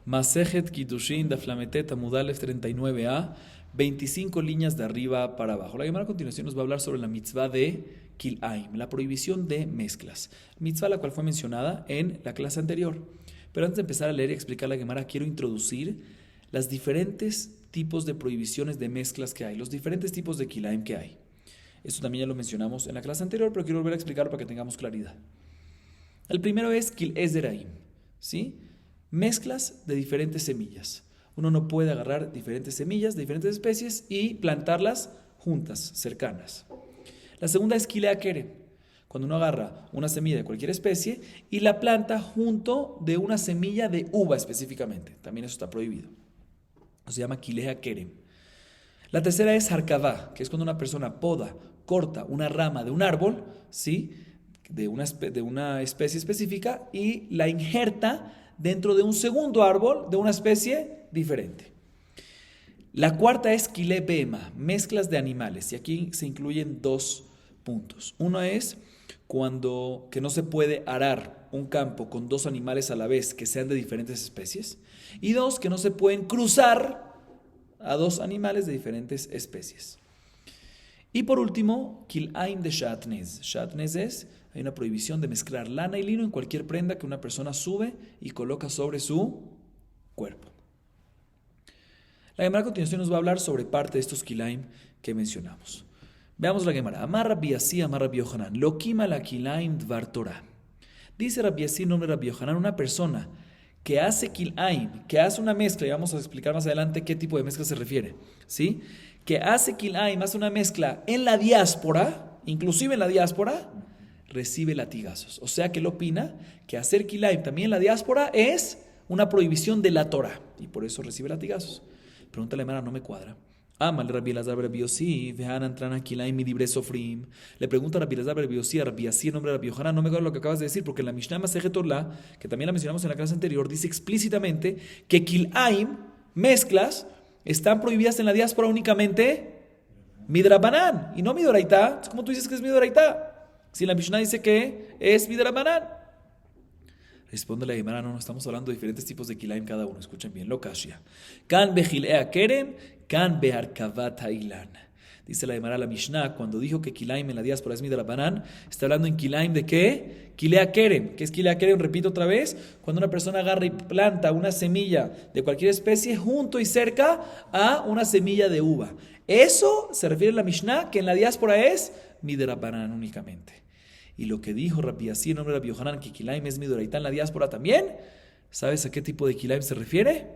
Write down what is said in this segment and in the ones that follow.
Masejet Kiddushin da Flametet Amudalef 39a, 25 líneas de arriba para abajo. La Gemara a continuación nos va a hablar sobre la mitzvah de Kilaim, la prohibición de mezclas. Mitzvah la cual fue mencionada en la clase anterior. Pero antes de empezar a leer y explicar la Gemara, quiero introducir las diferentes tipos de prohibiciones de mezclas que hay, los diferentes tipos de Kilaim que hay. Esto también ya lo mencionamos en la clase anterior, pero quiero volver a explicarlo para que tengamos claridad. El primero es Kil Ezeraim, ¿sí? Mezclas de diferentes semillas. Uno no puede agarrar diferentes semillas de diferentes especies y plantarlas juntas, cercanas. La segunda es Kilea Kerem, cuando uno agarra una semilla de cualquier especie y la planta junto de una semilla de uva específicamente. También eso está prohibido. Se llama Kilea Kerem. La tercera es Harkavá, que es cuando una persona poda, corta una rama de un árbol, ¿sí? de una especie específica y la injerta dentro de un segundo árbol de una especie diferente. La cuarta es Kile Bema, mezclas de animales, y aquí se incluyen dos puntos. Uno es cuando que no se puede arar un campo con dos animales a la vez que sean de diferentes especies, y dos, que no se pueden cruzar a dos animales de diferentes especies. Y por último, Kilaim de Shatnez. Shatnez hay una prohibición de mezclar lana y lino en cualquier prenda que una persona sube y coloca sobre su cuerpo. La Gemara a continuación nos va a hablar sobre parte de estos Kilaim que mencionamos. Veamos la Gemara. Amar Rabbi Yassi, Amar Rabbi Yohanan. Lokima la Kilaim dvar Torah. Dice Rabbi Yassi, nombre Rabbi Yohanan, una persona que hace Kilaim, que hace una mezcla, y vamos a explicar más adelante qué tipo de mezcla se refiere, ¿sí? Que hace Kilaim, hace una mezcla en la diáspora, inclusive en la diáspora, recibe latigazos. O sea que él opina que hacer Kilaim también en la diáspora es una prohibición de la Torah, y por eso recibe latigazos. Pregúntale a Mara, no me cuadra. Amal Rabbi Elazar Rabbi Yossi, vean trana Kilaim y libre sofrim. Le pregunta a Rabbi Elazar Rabbi Yossi, a Rabbi Yassi, en nombre de Rabbi Yohanan, no me cuadra lo que acabas de decir, porque en la Mishnah Masejet Orla, que también la mencionamos en la clase anterior, dice explícitamente que Kilaim, mezclas, están prohibidas en la diáspora únicamente midrabanan y no midoraitá. ¿Cómo tú dices que es midoraitá? Si la Mishnah dice que es midrabanan. Responde la Gemara, no, estamos hablando de diferentes tipos de Kilaim cada uno. Escuchen bien, lo kashia. Kan bejilea kerem, kan beharkavat hailan. Dice la Gemara, la Mishnah, cuando dijo que Kilaim en la diáspora es midrabanan, está hablando en Kilaim de qué? Kilea kerem. ¿Qué es Kilea kerem? Repito otra vez. Cuando una persona agarra y planta una semilla de cualquier especie junto y cerca a una semilla de uva. Eso se refiere a la Mishnah, que en la diáspora es midrabanan únicamente. Y lo que dijo Rabbi Yassi, en nombre de Rabbi Yohanan, que Kilaim es midoraitá en la diáspora también, ¿sabes a qué tipo de Kilaim se refiere?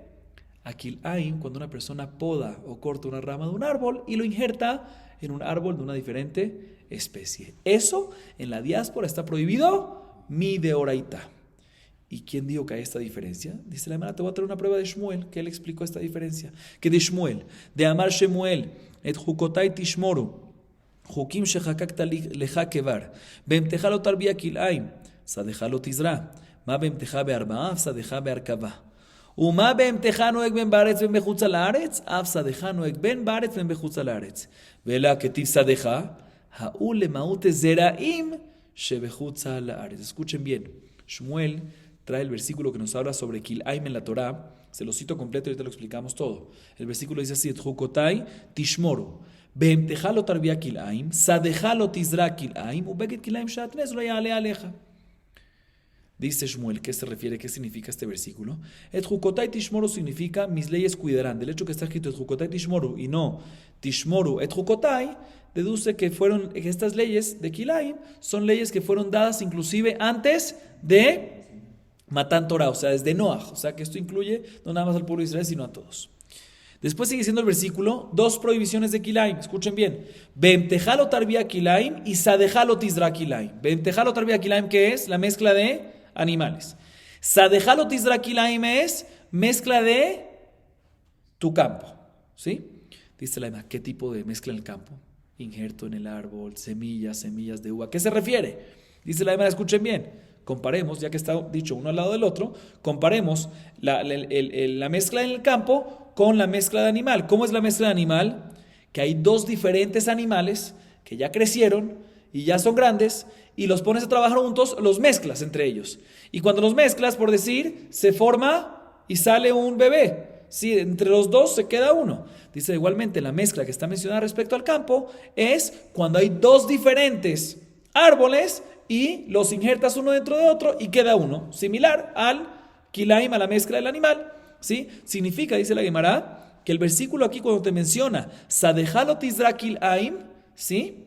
A Kilaim cuando una persona poda o corta una rama de un árbol y lo injerta en un árbol de una diferente especie. Eso en la diáspora está prohibido, mideoraitá. ¿Y quién dijo que hay esta diferencia? Dice la hermana, te voy a traer una prueba de Shmuel, que él explicó esta diferencia. Que de Shmuel, de Amar Shemuel, et Jukotai Tishmoru, חוקים שחקקת לך כבר, בהמתך לא תרביע כלאיים, שדך לא תזרע, מה בהמתך בארבעה, אף שדך בהרכבה. ומה בהמתך נוהג בין בארץ ובין בחוץ לארץ, אף שדך נוהג בין בארץ ובין בחוץ לארץ. ואלה כתיב שדך, ההוא למהות זרעים שבחוץ לארץ. Escuchen bien, Shmuel trae el versículo que nos habla sobre Kilaim en la Torah. Se lo cito completo y ahorita lo explicamos todo. El versículo dice así, Jukotai tishmoru. בהמתך לא תרביע כלאיים, שדך לא תזרע כלאיים, ובגד כלאיים שעטנז לא יעלה עליך. Dice Shmuel, ¿qué se refiere? ¿Qué significa este versículo? Et jukotai tishmoru significa mis leyes cuidarán. Del hecho que está escrito et jukotai tishmoru y no tishmoru et jukotai, deduce que estas leyes de Kilaim son leyes que fueron dadas inclusive antes de Matan Torah, o sea, desde Noach. O sea, que esto incluye no nada más al pueblo de Israel, sino a todos. Después sigue siendo el versículo, dos prohibiciones de Kilaim, escuchen bien. Be'emtejalo tarbia Kilaim y sadejalo tizra Kilaim. Be'emtejalo tarbia Kilaim, ¿qué es? La mezcla de animales. Sadejalo tizra Kilaim es mezcla de tu campo, ¿sí? Dice la Emma, ¿qué tipo de mezcla en el campo? Injerto en el árbol, semillas de uva. ¿Qué se refiere? Dice la Emma, escuchen bien. Comparemos, ya que está dicho uno al lado del otro, comparemos la mezcla en el campo con la mezcla de animal. ¿Cómo es la mezcla de animal? Que hay dos diferentes animales que ya crecieron y ya son grandes y los pones a trabajar juntos, los mezclas entre ellos. Y cuando los mezclas, por decir, se forma y sale un bebé. Sí, entre los dos se queda uno. Dice igualmente la mezcla que está mencionada respecto al campo es cuando hay dos diferentes árboles y los injertas uno dentro de otro y queda uno, similar al kilaim, a la mezcla del animal. ¿Sí? Significa, dice la Gemara, que el versículo aquí cuando te menciona Sadejalo tizra kilaim, ¿sí?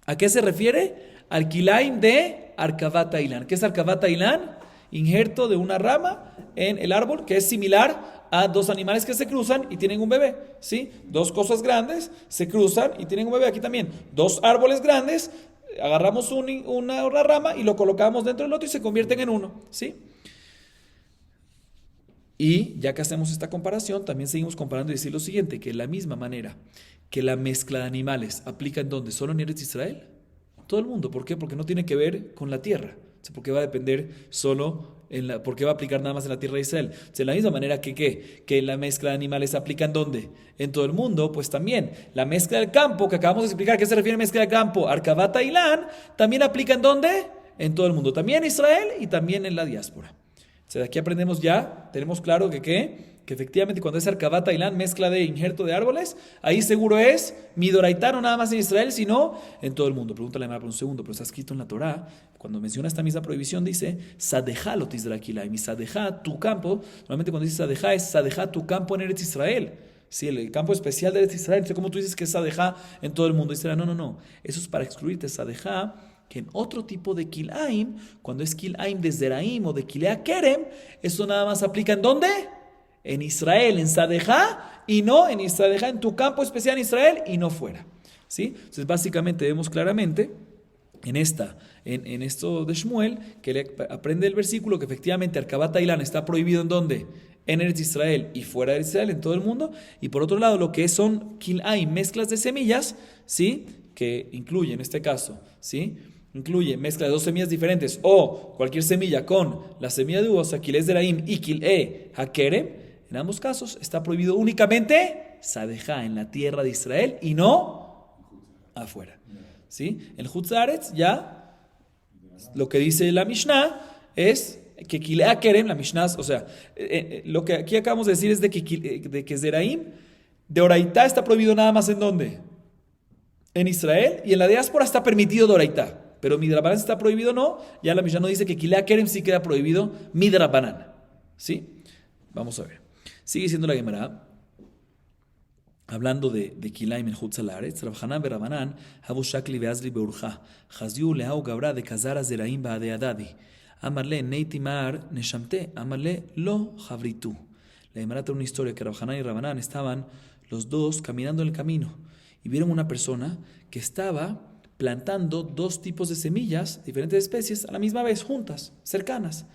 ¿A qué se refiere? Al kilaim de Arkavat Ilan. ¿Qué es Arkavat Ilan? Injerto de una rama en el árbol que es similar a dos animales que se cruzan y tienen un bebé, ¿sí? Dos cosas grandes se cruzan y tienen un bebé. Aquí también, dos árboles grandes, agarramos una rama y lo colocamos dentro del otro y se convierten en uno, ¿sí? Y ya que hacemos esta comparación, también seguimos comparando y decir lo siguiente, que de la misma manera que la mezcla de animales aplica en donde, solo en Eretz Israel, todo el mundo. ¿Por qué? Porque no tiene que ver con la tierra. Porque va a depender solo porque va a aplicar nada más en la tierra de Israel. De la misma manera que la mezcla de animales aplica en dónde, en todo el mundo, pues también la mezcla del campo, que acabamos de explicar, ¿a qué se refiere mezcla del campo? Arkavat Ilan, también aplica en dónde, en todo el mundo, también en Israel y también en la diáspora. De aquí aprendemos ya, tenemos claro que efectivamente cuando es Arkavat Ilan, mezcla de injerto de árboles, ahí seguro es midoraitá, no nada más en Israel, sino en todo el mundo. Pregúntale por un segundo, pero está escrito en la Torá, cuando menciona esta misma prohibición, dice Sadejá lo tizra kilaim, y Sadejá, tu campo, normalmente cuando dice Sadejá es Sadejá, tu campo en Eretz Israel. Sí, el campo especial de Eretz Israel. Entonces, ¿cómo tú dices que es Sadejá en todo el mundo? Dice, no, eso es para excluirte. Sadejá, que en otro tipo de kilaim, cuando es kilaim de Zeraim o de kilea kerem, eso nada más aplica ¿en dónde? En Israel, en Sadejá, y no en Sadejá, en tu campo especial en Israel, y no fuera. ¿Sí? Entonces, básicamente vemos claramente en esto de Shmuel, que le aprende el versículo que efectivamente Arkavat Ilan está prohibido ¿en dónde? En Eretz Israel y fuera de Israel, en todo el mundo. Y por otro lado, lo que son kilaim, mezclas de semillas, ¿sí? Que incluye en este caso, ¿sí? Incluye mezcla de dos semillas diferentes o cualquier semilla con la semilla de uva, o sea, kilei zeraim y kilei hakerem, en ambos casos está prohibido únicamente Sadejá en la tierra de Israel y no afuera. ¿Sí? En Chutz La'aretz ya lo que dice la Mishnah es que kilei hakerem, la Mishnah, o sea, lo que aquí acabamos de decir es de que Zeraim de Oraitá está prohibido nada más ¿en dónde? En Israel, y en la diáspora está permitido de Oraitá. Pero Midrabanan está prohibido, no. Ya la Mishnah no dice que Kilea Kerem sí queda prohibido Midrabanan. ¿Sí? Vamos a ver. Sigue diciendo la Gemara, hablando de Kilaim en Chutz La'aretz, Rav Hanan Berabanan, Habu Shakli Beazli Beurja, Haziu Leau Gabra de Kazara Zeraim Baadeadadi, Amarle Neitimar Neshamte, Amarle Lo Javritu. La Gemara tiene una historia que Rav Hanan y Rabanan estaban los dos caminando en el camino y vieron una persona que estaba plantando dos tipos de semillas, diferentes especies, a la misma vez, juntas, cercanas.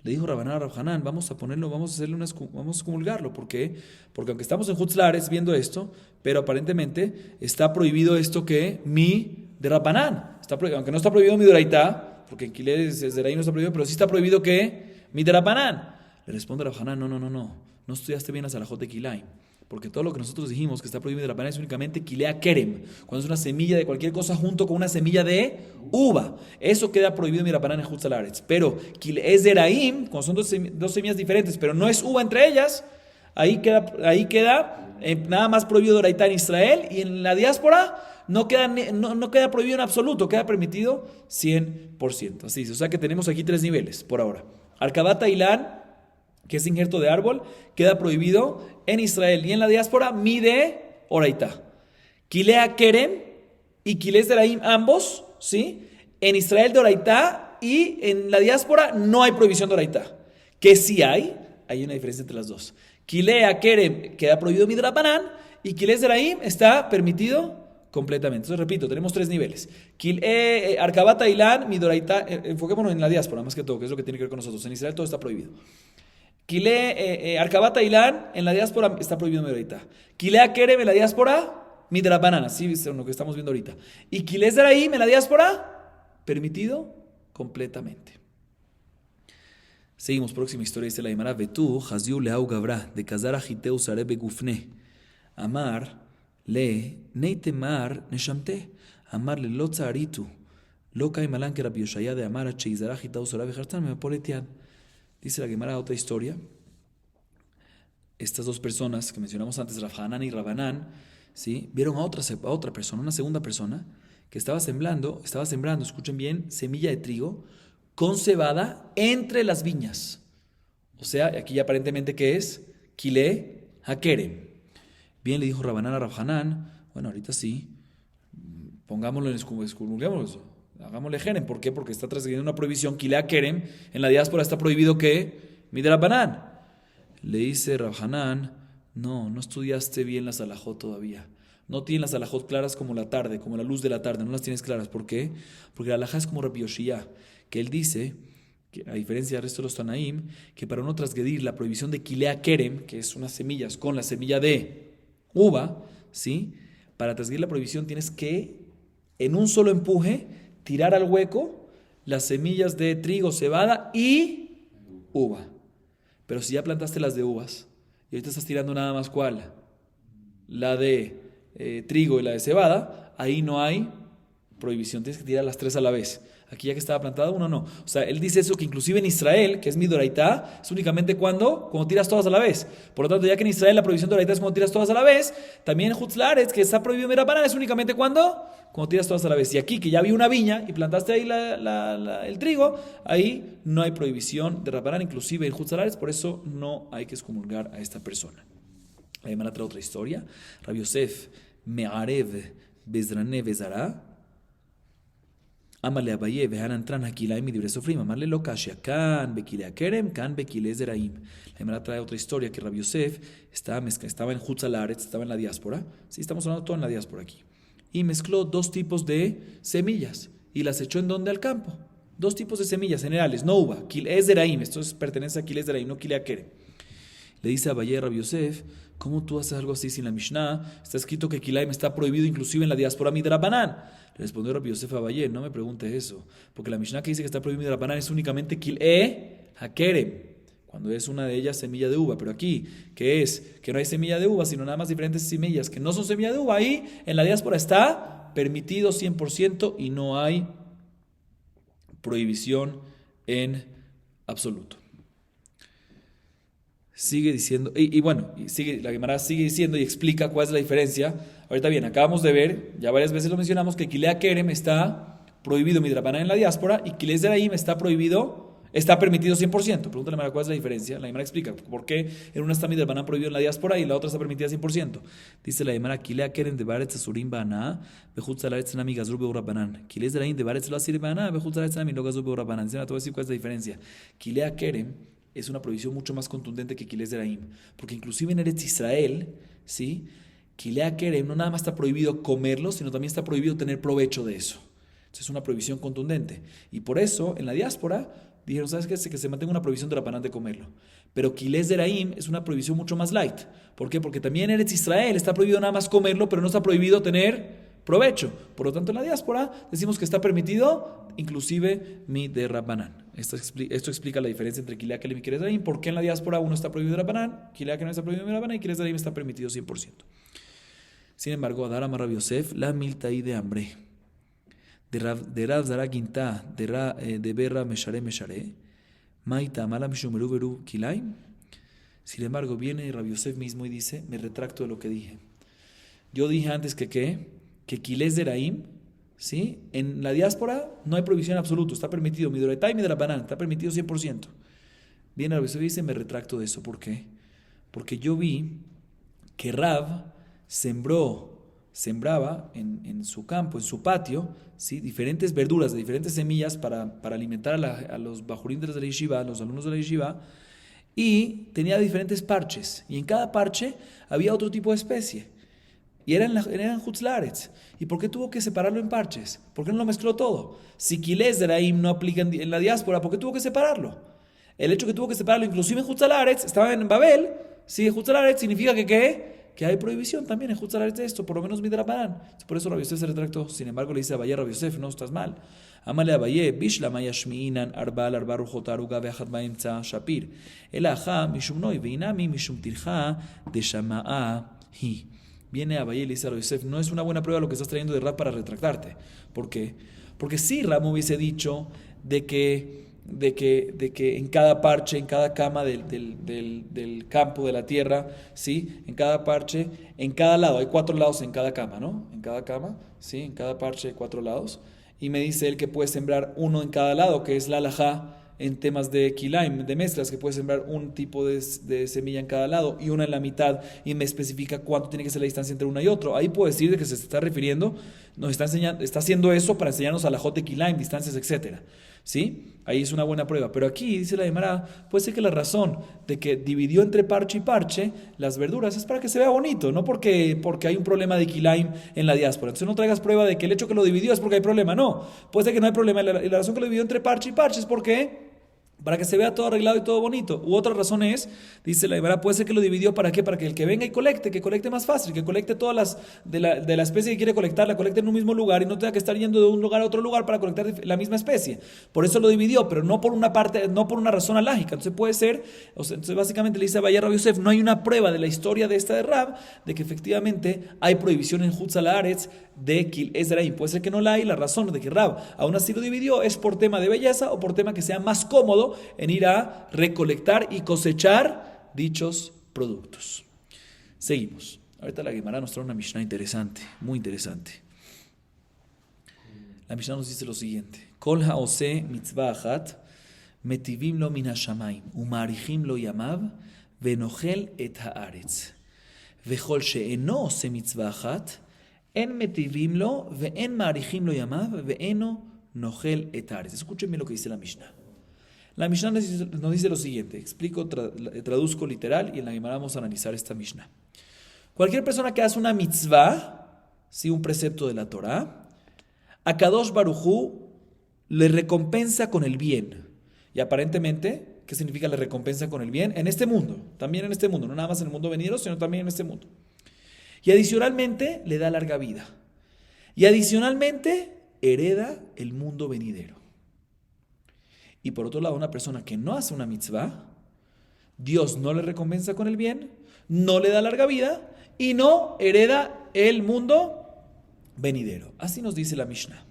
Le dijo Rabanan a Rav Hanan, vamos a comulgarlo. ¿Por qué? Porque aunque estamos en Chutz La'aretz viendo esto, pero aparentemente está prohibido esto que de Rabanan. Aunque no está prohibido mi Doraitá, porque en Kilei Zeraim no está prohibido, pero sí está prohibido que mi de Rabanan. Le responde Rav Hanan, no estudiaste bien la Salahot de Kilaim. Porque todo lo que nosotros dijimos que está prohibido de Rabanan es únicamente kilea kerem, cuando es una semilla de cualquier cosa junto con una semilla de uva. Eso queda prohibido en Rabanan en Chutz La'aretz. Pero kilei zeraim, cuando son dos semillas diferentes, pero no es uva entre ellas, ahí queda nada más prohibido de Oraitá en Israel, y en la diáspora no queda prohibido en absoluto, queda permitido 100%. Así es, o sea que tenemos aquí tres niveles por ahora. Arkavat Ilan, que es injerto de árbol, queda prohibido en Israel y en la diáspora, de Oraitá. Kilea Kerem y Kilei Zeraim, ambos, ¿sí? En Israel de Oraitá y en la diáspora no hay prohibición de Oraitá. Que sí hay una diferencia entre las dos. Kilea Kerem queda prohibido Midrabanan y Kilei Zeraim está permitido completamente. Entonces, repito, tenemos tres niveles. Arkavat Ilan, Midoraitá, enfoquémonos en la diáspora más que todo, que es lo que tiene que ver con nosotros. En Israel todo está prohibido. Arkavat Ilan en la diáspora está prohibido Midoraitá. Kilea Kerem en la diáspora, Midrabanan, así es lo que estamos viendo ahorita. Y Kilei Zeraim en la diáspora, permitido completamente. Seguimos, próxima historia, dice la Gemara, Vetú, Haziu Leau Gabra, de Kazara Hiteu Sarebe Gufne, Amar, Le, Neitemar, Neshamte, Amar le Lotzaritu, Loca y Malan que Rabbi Yoshaya de Amar, Cheizara Hiteu Sarebe Hartan, me poletian. Dice la Gemara otra historia, estas dos personas que mencionamos antes, Rav Hanan y Rabanán, ¿sí? Vieron a otra persona, una segunda persona, que estaba sembrando, escuchen bien, semilla de trigo con cebada entre las viñas. O sea, aquí aparentemente, ¿qué es? Kilé Hakerem. Bien, le dijo Rabanán a Rav Hanan, bueno, ahorita sí, pongámoslo en excomulguémoslo, hagámosle Jerem. ¿Por qué? Porque está transgrediendo una prohibición. Kilé Hakerem, en la diáspora está prohibido que Midrabanan. Le dice Rav Hanan, no estudiaste bien las alajot todavía. No tienes las alajot claras como la tarde, como la luz de la tarde, no las tienes claras. ¿Por qué? Porque la alajá es como Rabbi Yoshia, que él dice, que a diferencia del resto de los Tanaim, que para no transgredir la prohibición de Kilea Kerem, que es unas semillas con la semilla de uva, ¿sí? Para transgredir la prohibición tienes que, en un solo empuje, tirar al hueco las semillas de trigo, cebada y uva. Pero si ya plantaste las de uvas y ahorita estás tirando nada más ¿cuál? La de trigo y la de cebada, ahí no hay prohibición, tienes que tirar las tres a la vez. Aquí ya que estaba plantada uno no. O sea, él dice eso que inclusive en Israel, que es Midoraitá, es únicamente cuando tiras todas a la vez. Por lo tanto, ya que en Israel la prohibición de Doraitá es cuando tiras todas a la vez, también en Hutzlaretz, que está prohibido Mirabanán, es únicamente cuando tiras todas a la vez. Y aquí, que ya había una viña y plantaste ahí el trigo, ahí no hay prohibición de Rabanán, inclusive en Hutzlaretz, por eso no hay que excomulgar a esta persona. La Gemara trae otra historia. Rabbi Yosef Me'arev Bezrané Bezara Amale Abaye Vehanan Tran Hakilaim y Dibre Sofrim Amarle lo Kashia Kan Bekile Kerem Kan Bekile Zeraim. La Gemara trae otra historia que Rabbi Yosef estaba en Hutzalaretz, estaba en la diáspora. Sí, estamos hablando todo en la diáspora aquí. Y mezcló dos tipos de semillas y las echó en donde al campo. Dos tipos de semillas generales, no uva, Kile Zeraim. Esto pertenece a Kile Zeraim, no Kile Kerem. Le dice a Abaye Rabbi Yosef, ¿cómo tú haces algo así sin la Mishnah? Está escrito que Kilaim está prohibido inclusive en la diáspora Midrabanan. Le respondió Rabbi Yosef a Abaye, no me pregunte eso, porque la Mishnah que dice que está prohibido Midrabanan es únicamente Kil'e Hakerem, cuando es una de ellas semilla de uva. Pero aquí, ¿qué es? Que no hay semilla de uva, sino nada más diferentes semillas que no son semilla de uva. Ahí en la diáspora está permitido 100% y no hay prohibición en absoluto. Sigue diciendo, la Gemara sigue diciendo y explica cuál es la diferencia. Ahorita bien, acabamos de ver, ya varias veces lo mencionamos, que Kilea Kerem está prohibido Midrabanan en la diáspora y Kilea Zeraim está permitido 100%. Pregúntale a la Gemara cuál es la diferencia. La Gemara explica por qué en una está Midrabanan prohibido en la diáspora y la otra está permitida 100%. Dice la Gemara, Kilea Kerem de Baretz Asurim Bana, Bejut Zalaretz Nami Gazur Beurabanan. Kilea Zeraim de Baretz Lo Asir Bana, Bejut Zalaretz Nami Lo Gazur Beurabanan. Te voy a decir cuál es la diferencia. Kilea Kerem es una prohibición mucho más contundente que Kilé Zeraim, porque inclusive en Eretz Israel, ¿sí? Kilea Kerem no nada más está prohibido comerlo, sino también está prohibido tener provecho de eso. Entonces es una prohibición contundente. Y por eso, en la diáspora, dijeron, ¿sabes qué? Que se mantenga una prohibición de Rabanán de comerlo. Pero Kilé Zeraim es una prohibición mucho más light. ¿Por qué? Porque también en Eretz Israel está prohibido nada más comerlo, pero no está prohibido tener provecho. Por lo tanto, en la diáspora decimos que está permitido inclusive mi de Rabbanán. Esto explica la diferencia entre Kilea Kerem y Kilea Zeraim. ¿Por qué en la diáspora uno está prohibido de Rabbanán, Kilea Kerem está prohibido de Rabbanán y Kilea Zeraim está permitido 100%? Sin embargo, Adar Amar Rabbi Yosef, la miltaí de hambre. De Rav Zara Quintá, de Berra Meshare, Maita Mala Mishumeru Beru Kilaim. Sin embargo, viene Rabbi Yosef mismo y dice, me retracto de lo que dije. Yo dije antes que Kilea Zeraim, ¿sí? En la diáspora no hay prohibición absoluta, está permitido Midoraitá y Midrabanan, está permitido 100%. Viene Rabbi Yosef y dice, me retracto de eso. ¿Por qué? Porque yo vi que Rav sembraba en su campo, en su patio, ¿sí? Diferentes verduras de diferentes semillas para alimentar a los bajurín de la yeshiva, a los alumnos de la yeshiva, y tenía diferentes parches, y en cada parche había otro tipo de especie. Y eran Hutzlaretz. ¿Y por qué tuvo que separarlo en parches? ¿Por qué no lo mezcló todo? Si Kilé Zeraim no aplica en la diáspora, ¿por qué tuvo que separarlo? El hecho que tuvo que separarlo, inclusive en Hutzlaretz, estaba en Babel, sí, Hutzlaretz significa que hay prohibición también en Hutzlaretz de esto, por lo menos Midrabanan. Por eso Rabbi Yosef se retractó. Sin embargo, le dice a Abaye, Rabbi Yosef, no, estás mal. Amale Abaye, Bishla Mayashmiinan, Arbal, Arbar, Jotaruga, Behat Baemza, Shapir. El Aja, Mishum Noi, Veinami, Mishum Tirja, de Shama'a, Hi. Viene Abaye y le dice a Yosef, no es una buena prueba lo que estás trayendo de Rab para retractarte. ¿Por qué? Porque si Rab me hubiese dicho de que de que en cada parche, en cada cama del campo, de la tierra, ¿sí? En cada parche, en cada lado, hay 4 lados en cada cama, ¿no? En cada cama, ¿sí? En cada parche hay 4 lados. Y me dice él que puede sembrar uno en cada lado, que es la halajá en temas de kilaim, de mezclas, que puede sembrar un tipo de semilla en cada lado y una en la mitad, y me especifica cuánto tiene que ser la distancia entre una y otro. Ahí puedo decir de que se está refiriendo, nos está enseñando, está haciendo eso para enseñarnos a la de kilaim, distancias, etcétera. ¿Sí? Ahí es una buena prueba. Pero aquí, dice la Gemara, puede ser que la razón de que dividió entre parche y parche las verduras es para que se vea bonito, no porque hay un problema de kilaim en la diáspora. Entonces no traigas prueba de que el hecho que lo dividió es porque hay problema. No, puede ser que no hay problema. Y la razón que lo dividió entre parche y parche es porque para que se vea todo arreglado y todo bonito. U otra razón es, dice la Gemara, puede ser que lo dividió ¿para qué? Para que el que venga y colecte, que colecte más fácil, que colecte todas las de la especie que quiere colectar, la colecte en un mismo lugar y no tenga que estar yendo de un lugar a otro lugar para colectar la misma especie. Por eso lo dividió, pero no por una parte, no por una razón alágica. Entonces puede ser, entonces básicamente le dice a Abayá Rabbi Yosef, no hay una prueba de la historia de esta de Rab, de que efectivamente hay prohibición en Hutzal Haaretz de Kil Ezraim. Puede ser que no la hay, la razón de que Rab aún así lo dividió es por tema de belleza o por tema que sea más cómodo en ir a recolectar y cosechar dichos productos. Seguimos. Ahorita la Gemara nos trae una Mishnah interesante, muy interesante. La Mishnah nos dice lo siguiente: Kol haose mitzvah achat, metivim lo min hashamayim, umarichim lo yamav, venochel et haaretz. Vechol she'eno ose mitzvah achat, en metivim lo, ve'en marichim lo yamav, ve'eno nochel et haaretz. Escuchen bien lo que dice la Mishnah. La Mishnah nos dice lo siguiente, explico, traduzco literal y en la Gemara vamos a analizar esta Mishnah. Cualquier persona que hace una mitzvah, ¿sí? Un precepto de la Torah, a Kadosh Baruj Hu le recompensa con el bien. Y aparentemente, ¿qué significa le recompensa con el bien? En este mundo, también en este mundo, no nada más en el mundo venidero, sino también en este mundo. Y adicionalmente le da larga vida. Y adicionalmente hereda el mundo venidero. Y por otro lado, una persona que no hace una mitzvah, Dios no le recompensa con el bien, no le da larga vida y no hereda el mundo venidero. Así nos dice la Mishnah.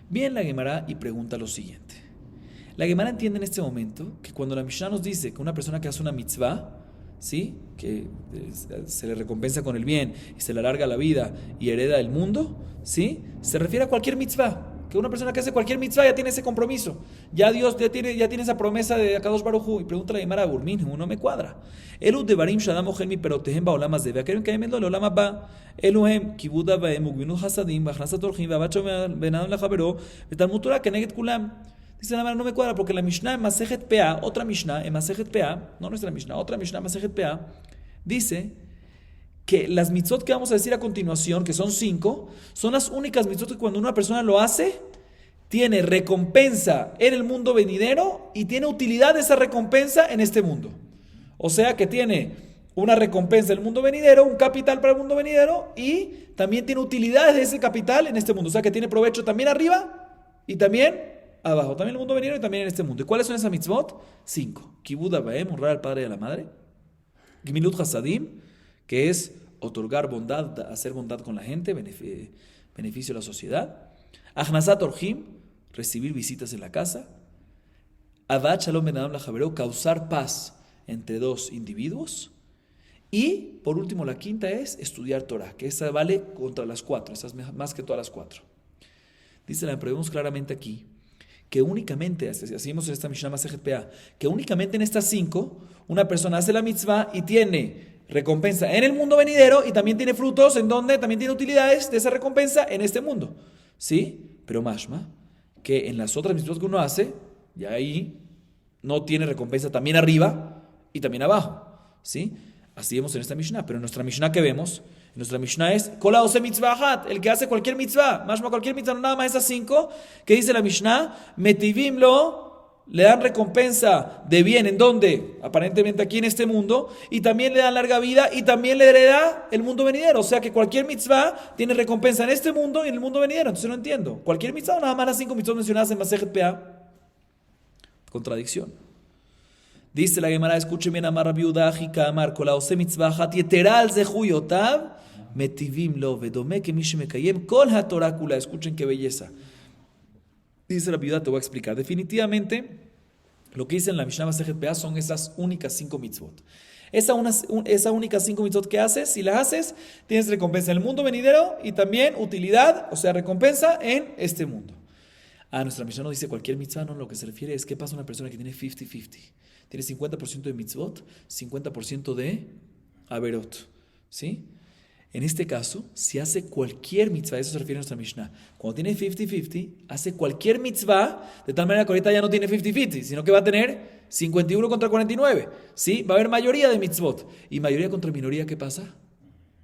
Viene la Gemara y pregunta lo siguiente. La Gemara entiende en este momento que cuando la Mishnah nos dice que una persona que hace una mitzvah, ¿sí? Que se le recompensa con el bien y se le alarga la vida y hereda el mundo, ¿sí? Se refiere a cualquier mitzvah. Que una persona que hace cualquier mitzvah ya tiene ese compromiso. Ya Dios ya tiene esa promesa de Akadosh Baruj Hu. Y pregunta la Gemara a Burmin, no me cuadra. Elu devarim shadam ochel mi perotehem baolam hazeh ve'akerim kayemen lo leolam haba. Eluhem kibud avahem ugminut hasadim v'achnasat orchim v'avat shomer ben adam lachavero v'talmud Torah keneged kulam. Dice la Gemara, no me cuadra porque la Mishnah en Masejet Peah, otra Mishnah en Masejet Peah, no nuestra Mishnah, otra Mishnah en Masejet Peah, dice que las mitzvot que vamos a decir a continuación, que son 5, son las únicas mitzvot que cuando una persona lo hace, tiene recompensa en el mundo venidero y tiene utilidad de esa recompensa en este mundo. O sea que tiene una recompensa en el mundo venidero, un capital para el mundo venidero y también tiene utilidades de ese capital en este mundo. O sea que tiene provecho también arriba y también abajo. También en el mundo venidero y también en este mundo. ¿Y cuáles son esas mitzvot? 5. Kibud avahem, honrar al padre y a la madre. Gmilut hasadim, que es otorgar bondad, hacer bondad con la gente, beneficio a la sociedad. Achnasat orchim, recibir visitas en la casa. Avat shalom ben adam lachavero, causar paz entre dos individuos. Y, por último, la quinta es estudiar Torah, que esa vale contra las 4, esa es más que todas las 4. Dice, la vemos claramente aquí, que únicamente, así vemos en esta Mishnah Masejet Peah, que únicamente en estas 5, una persona hace la mitzvah y tiene recompensa en el mundo venidero y también tiene frutos en donde también tiene utilidades de esa recompensa en este mundo. ¿Sí? Pero mashma, que en las otras mitzvot que uno hace, ya ahí no tiene recompensa también arriba y también abajo. ¿Sí? Así vemos en esta Mishnah. Pero en nuestra Mishnah que vemos, en nuestra Mishnah es Kola ose mitzvahat, el que hace cualquier mitzvah, mashma cualquier mitzvah, no nada más esas 5, que dice la Mishnah, metivim lo, le dan recompensa de bien, ¿en dónde? Aparentemente aquí en este mundo, y también le dan larga vida, y también le hereda el mundo venidero, o sea que cualquier mitzvah tiene recompensa en este mundo y en el mundo venidero, entonces no entiendo, cualquier mitzvah o nada más las 5 mitzvot mencionadas en Masejet Peah, contradicción. Dice la Gemara, escuchen bien, amar Rabbi Yehuda Achika amar, kol haose mitzvah achat yetera al zechuyotav, metivim lo, vedome que mi shemekayem kol hatorah kula, escuchen qué belleza. Dice la viuda, te voy a explicar. Definitivamente, lo que dice en la Mishnah Masejet Be'ah son esas únicas 5 mitzvot. Esa únicas 5 mitzvot que haces, si las haces, tienes recompensa en el mundo venidero y también utilidad, o sea, recompensa en este mundo. Nuestra Mishnah no dice cualquier mitzvah, no, lo que se refiere es qué pasa a una persona que tiene 50-50. Tiene 50% de mitzvot, 50% de averot. ¿Sí? En este caso, si hace cualquier mitzvah, eso se refiere a nuestra Mishnah. Cuando tiene 50-50, hace cualquier mitzvah, de tal manera que ahorita ya no tiene 50-50, sino que va a tener 51 contra 49. ¿Sí? Va a haber mayoría de mitzvot. Y mayoría contra minoría, ¿qué pasa?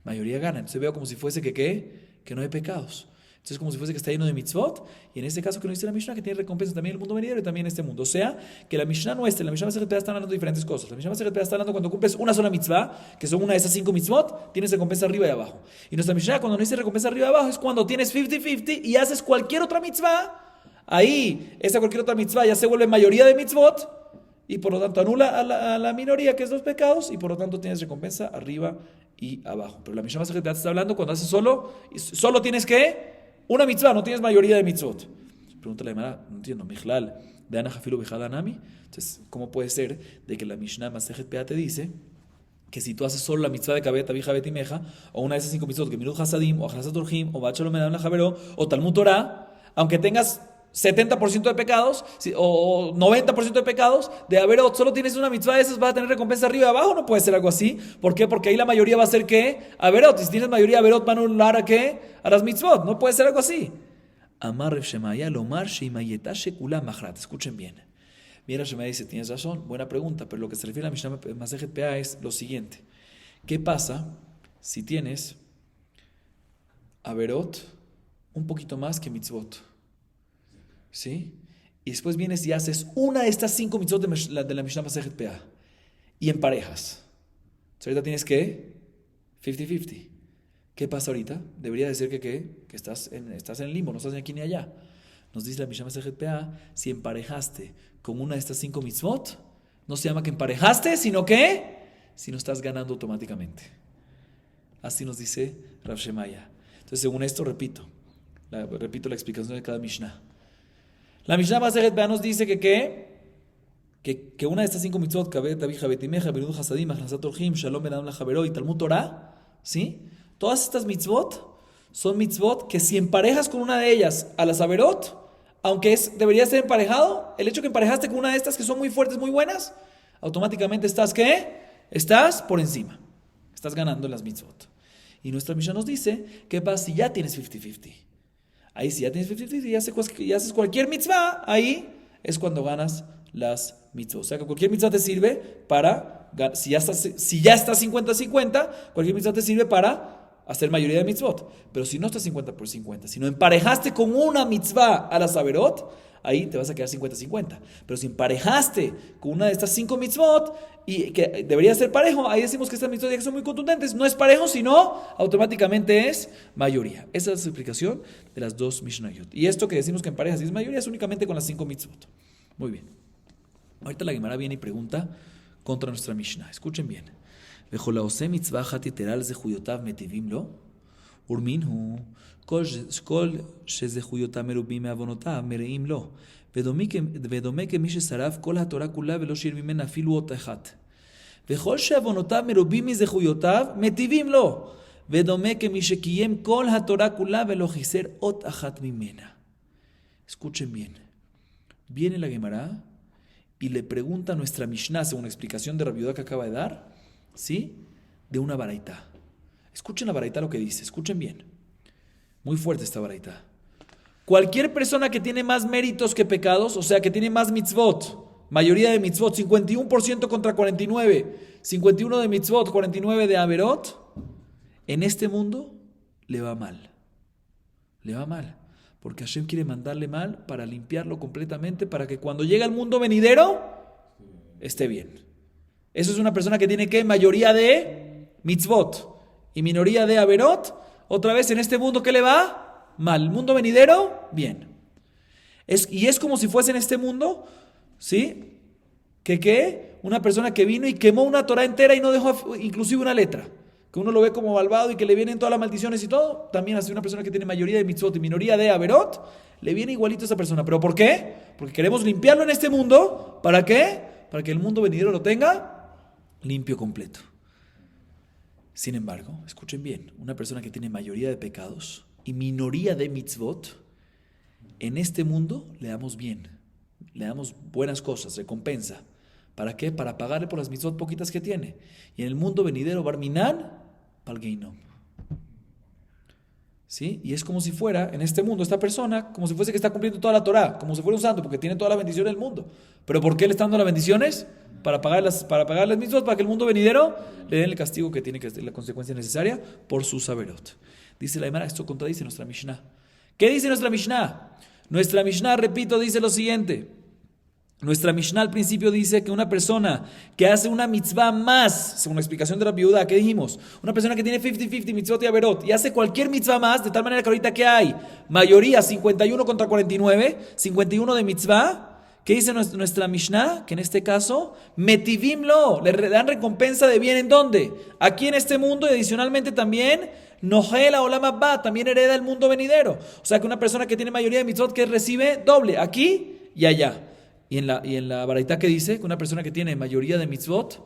Mayoría gana. Entonces veo como si fuese que no hay pecados. Entonces, como si fuese que está lleno de mitzvot, y en este caso que nos dice la Mishnah, que tiene recompensa también en el mundo venidero y también en este mundo. O sea, que la Mishnah nuestra, la Mishnah Masejet Be'ah está hablando de diferentes cosas. La Mishnah Masejet Be'ah está hablando cuando cumples una sola mitzvah, que son una de esas 5 mitzvot, tienes recompensa arriba y abajo. Y nuestra Mishnah, cuando nos dice recompensa arriba y abajo, es cuando tienes 50-50 y haces cualquier otra mitzvah. Ahí, esa cualquier otra mitzvah ya se vuelve mayoría de mitzvot, y por lo tanto anula a la minoría, que es los pecados, y por lo tanto tienes recompensa arriba y abajo. Pero la Mishnah Masejet Be'ah está hablando cuando haces solo tienes que una mitzvah, no tienes mayoría de mitzvot. Pregunta la Gemara, no entiendo, Mijlal, de Ana Jafilu Bejadanami. Entonces, ¿cómo puede ser de que la Mishnah Masejet Be'ah te dice que si tú haces solo la mitzvah de Kabet, Abija, Betimeja, o una de esas 5 mitzvot, que Mirut Hasadim, o Achrasat Orjim, o Bachalom Medam la Javero, o Talmud Torah, aunque tengas 70% de pecados, o 90% de pecados, de Averot, solo tienes una mitzvah de esas, vas a tener recompensa arriba y abajo? No puede ser algo así. ¿Por qué? Porque ahí la mayoría va a ser ¿qué? Averot. Y si tienes mayoría Averot, van a anular ¿a qué? A las mitzvot. No puede ser algo así. Amar Reb Shemaya, Lomar Sheimayeta Shekula Mahrat. Escuchen bien. Mira, Shemaya dice, tienes razón, buena pregunta, pero lo que se refiere a la Mishnah Masejet Be'ah es lo siguiente. ¿Qué pasa si tienes Averot un poquito más que mitzvot? ¿Sí? Y después vienes y haces una de estas 5 mitzvot de la Mishnah Masejet Be'ah y emparejas. Entonces ahorita tienes que 50-50. ¿Qué pasa ahorita? Debería decir que estás en el limbo, no estás ni aquí ni allá. Nos dice la Mishnah Masejet Be'ah, si emparejaste con una de estas 5 mitzvot, no se llama que emparejaste, sino que si no estás ganando automáticamente. Así nos dice Rav Shemaya. Entonces, según esto, repito la explicación de cada Mishnah. La Mishnah Masejet Be'ah nos dice que una de estas 5 mitzvot, Kabet, Abija, Betimeja, Mirut Hasadim, Achrasat Orjim, Shalom Ben la Javero y Talmud Torah, ¿sí? Todas estas mitzvot son mitzvot que si emparejas con una de ellas a las Averot, aunque debería ser emparejado, el hecho que emparejaste con una de estas que son muy fuertes, muy buenas, automáticamente estás ¿qué? Estás por encima. Estás ganando en las mitzvot. Y nuestra Mishnah nos dice, ¿qué pasa si ya tienes 50-50? Ahí si ya tienes 50-50 y haces cualquier mitzvah, ahí es cuando ganas las mitzvot. O sea que cualquier mitzvah te sirve para, si ya estás 50-50, cualquier mitzvah te sirve para hacer mayoría de mitzvot. Pero si no estás 50-50, si no emparejaste con una mitzvah a las averot, ahí te vas a quedar 50-50. Pero si emparejaste con una de estas 5 mitzvot, y que debería ser parejo, ahí decimos que estas mitzvot ya que son muy contundentes, no es parejo, sino automáticamente es mayoría. Esa es la explicación de las 2 Mishnayot. Y esto que decimos que emparejas y es mayoría es únicamente con las 5 mitzvot. Muy bien. Ahorita la Gemara viene y pregunta contra nuestra Mishnah. Escuchen bien. וכל העושה מצווה אחת יתרה על זכויותיו מטיבים לו, ורמין הוא כל שזכויותיו מרובים מעוונותיו מרעים לו, ודומה כמי ששרף כל התורה כולה ולא שיר ממנה אפילו אות אחת. וכל שעוונותיו מרובים מזכויותיו מטיבים לו, ודומה כמי שקיים כל התורה כולה ולא חיסר אות אחת ממנה. Escuchen bien. Viene la Gemara y le pregunta a nuestra Mishnah, según la explicación de Rabbi Yehuda que acaba de dar, ¿sí? De una baraita. Escuchen la baraita lo que dice, escuchen bien. Muy fuerte esta baraita. Cualquier persona que tiene más méritos que pecados, o sea, que tiene más mitzvot, mayoría de mitzvot, 51% contra 49, 51 de mitzvot, 49 de averot, en este mundo le va mal. Le va mal. Porque Hashem quiere mandarle mal para limpiarlo completamente, para que cuando llegue al mundo venidero, esté bien. Eso es una persona que tiene que mayoría de mitzvot y minoría de averot. Otra vez en este mundo, ¿qué le va? Mal. El mundo venidero, bien. Y es como si fuese en este mundo, ¿sí? ¿Qué? Una persona que vino y quemó una Torah entera y no dejó inclusive una letra. que uno lo ve como malvado y que le vienen todas las maldiciones y todo, también hace una persona que tiene mayoría de mitzvot y minoría de averot, le viene igualito a esa persona. ¿Pero por qué? Porque queremos limpiarlo en este mundo. ¿Para qué? Para que el mundo venidero lo tenga limpio completo. Sin embargo, escuchen bien, una persona que tiene mayoría de pecados y minoría de mitzvot, en este mundo le damos bien, le damos buenas cosas, recompensa. ¿Para qué? Para pagarle por las mitzvot poquitas que tiene. Y en el mundo venidero, Barminan, Palgeinom. ¿Sí? Y es como si fuera, en este mundo, esta persona, como si fuese que está cumpliendo toda la Torah, como si fuera un santo, porque tiene toda la bendición del mundo. ¿Pero por qué le está dando las bendiciones? Para pagar las mitzvot, para que el mundo venidero le den el castigo que tiene, que es la consecuencia necesaria por su saberot. Dice la Gemara, esto contradice nuestra Mishnah. ¿Qué dice nuestra Mishnah? Nuestra Mishnah, repito, dice lo siguiente. Nuestra Mishnah al principio dice que una persona que hace una mitzvah más, según la explicación de Rabbi Yehuda, ¿qué dijimos? Una persona que tiene 50-50 mitzvot y averot y hace cualquier mitzvah más, de tal manera que ahorita que hay mayoría 51 contra 49, 51 de mitzvah, ¿qué dice nuestra Mishnah? Que en este caso, metivimlo, le dan recompensa de bien, ¿en dónde? Aquí en este mundo y adicionalmente también, Nohela Olam Abba, también hereda el mundo venidero. O sea que una persona que tiene mayoría de mitzvot que recibe doble, aquí y allá. Y en la baraita que dice que una persona que tiene mayoría de mitzvot,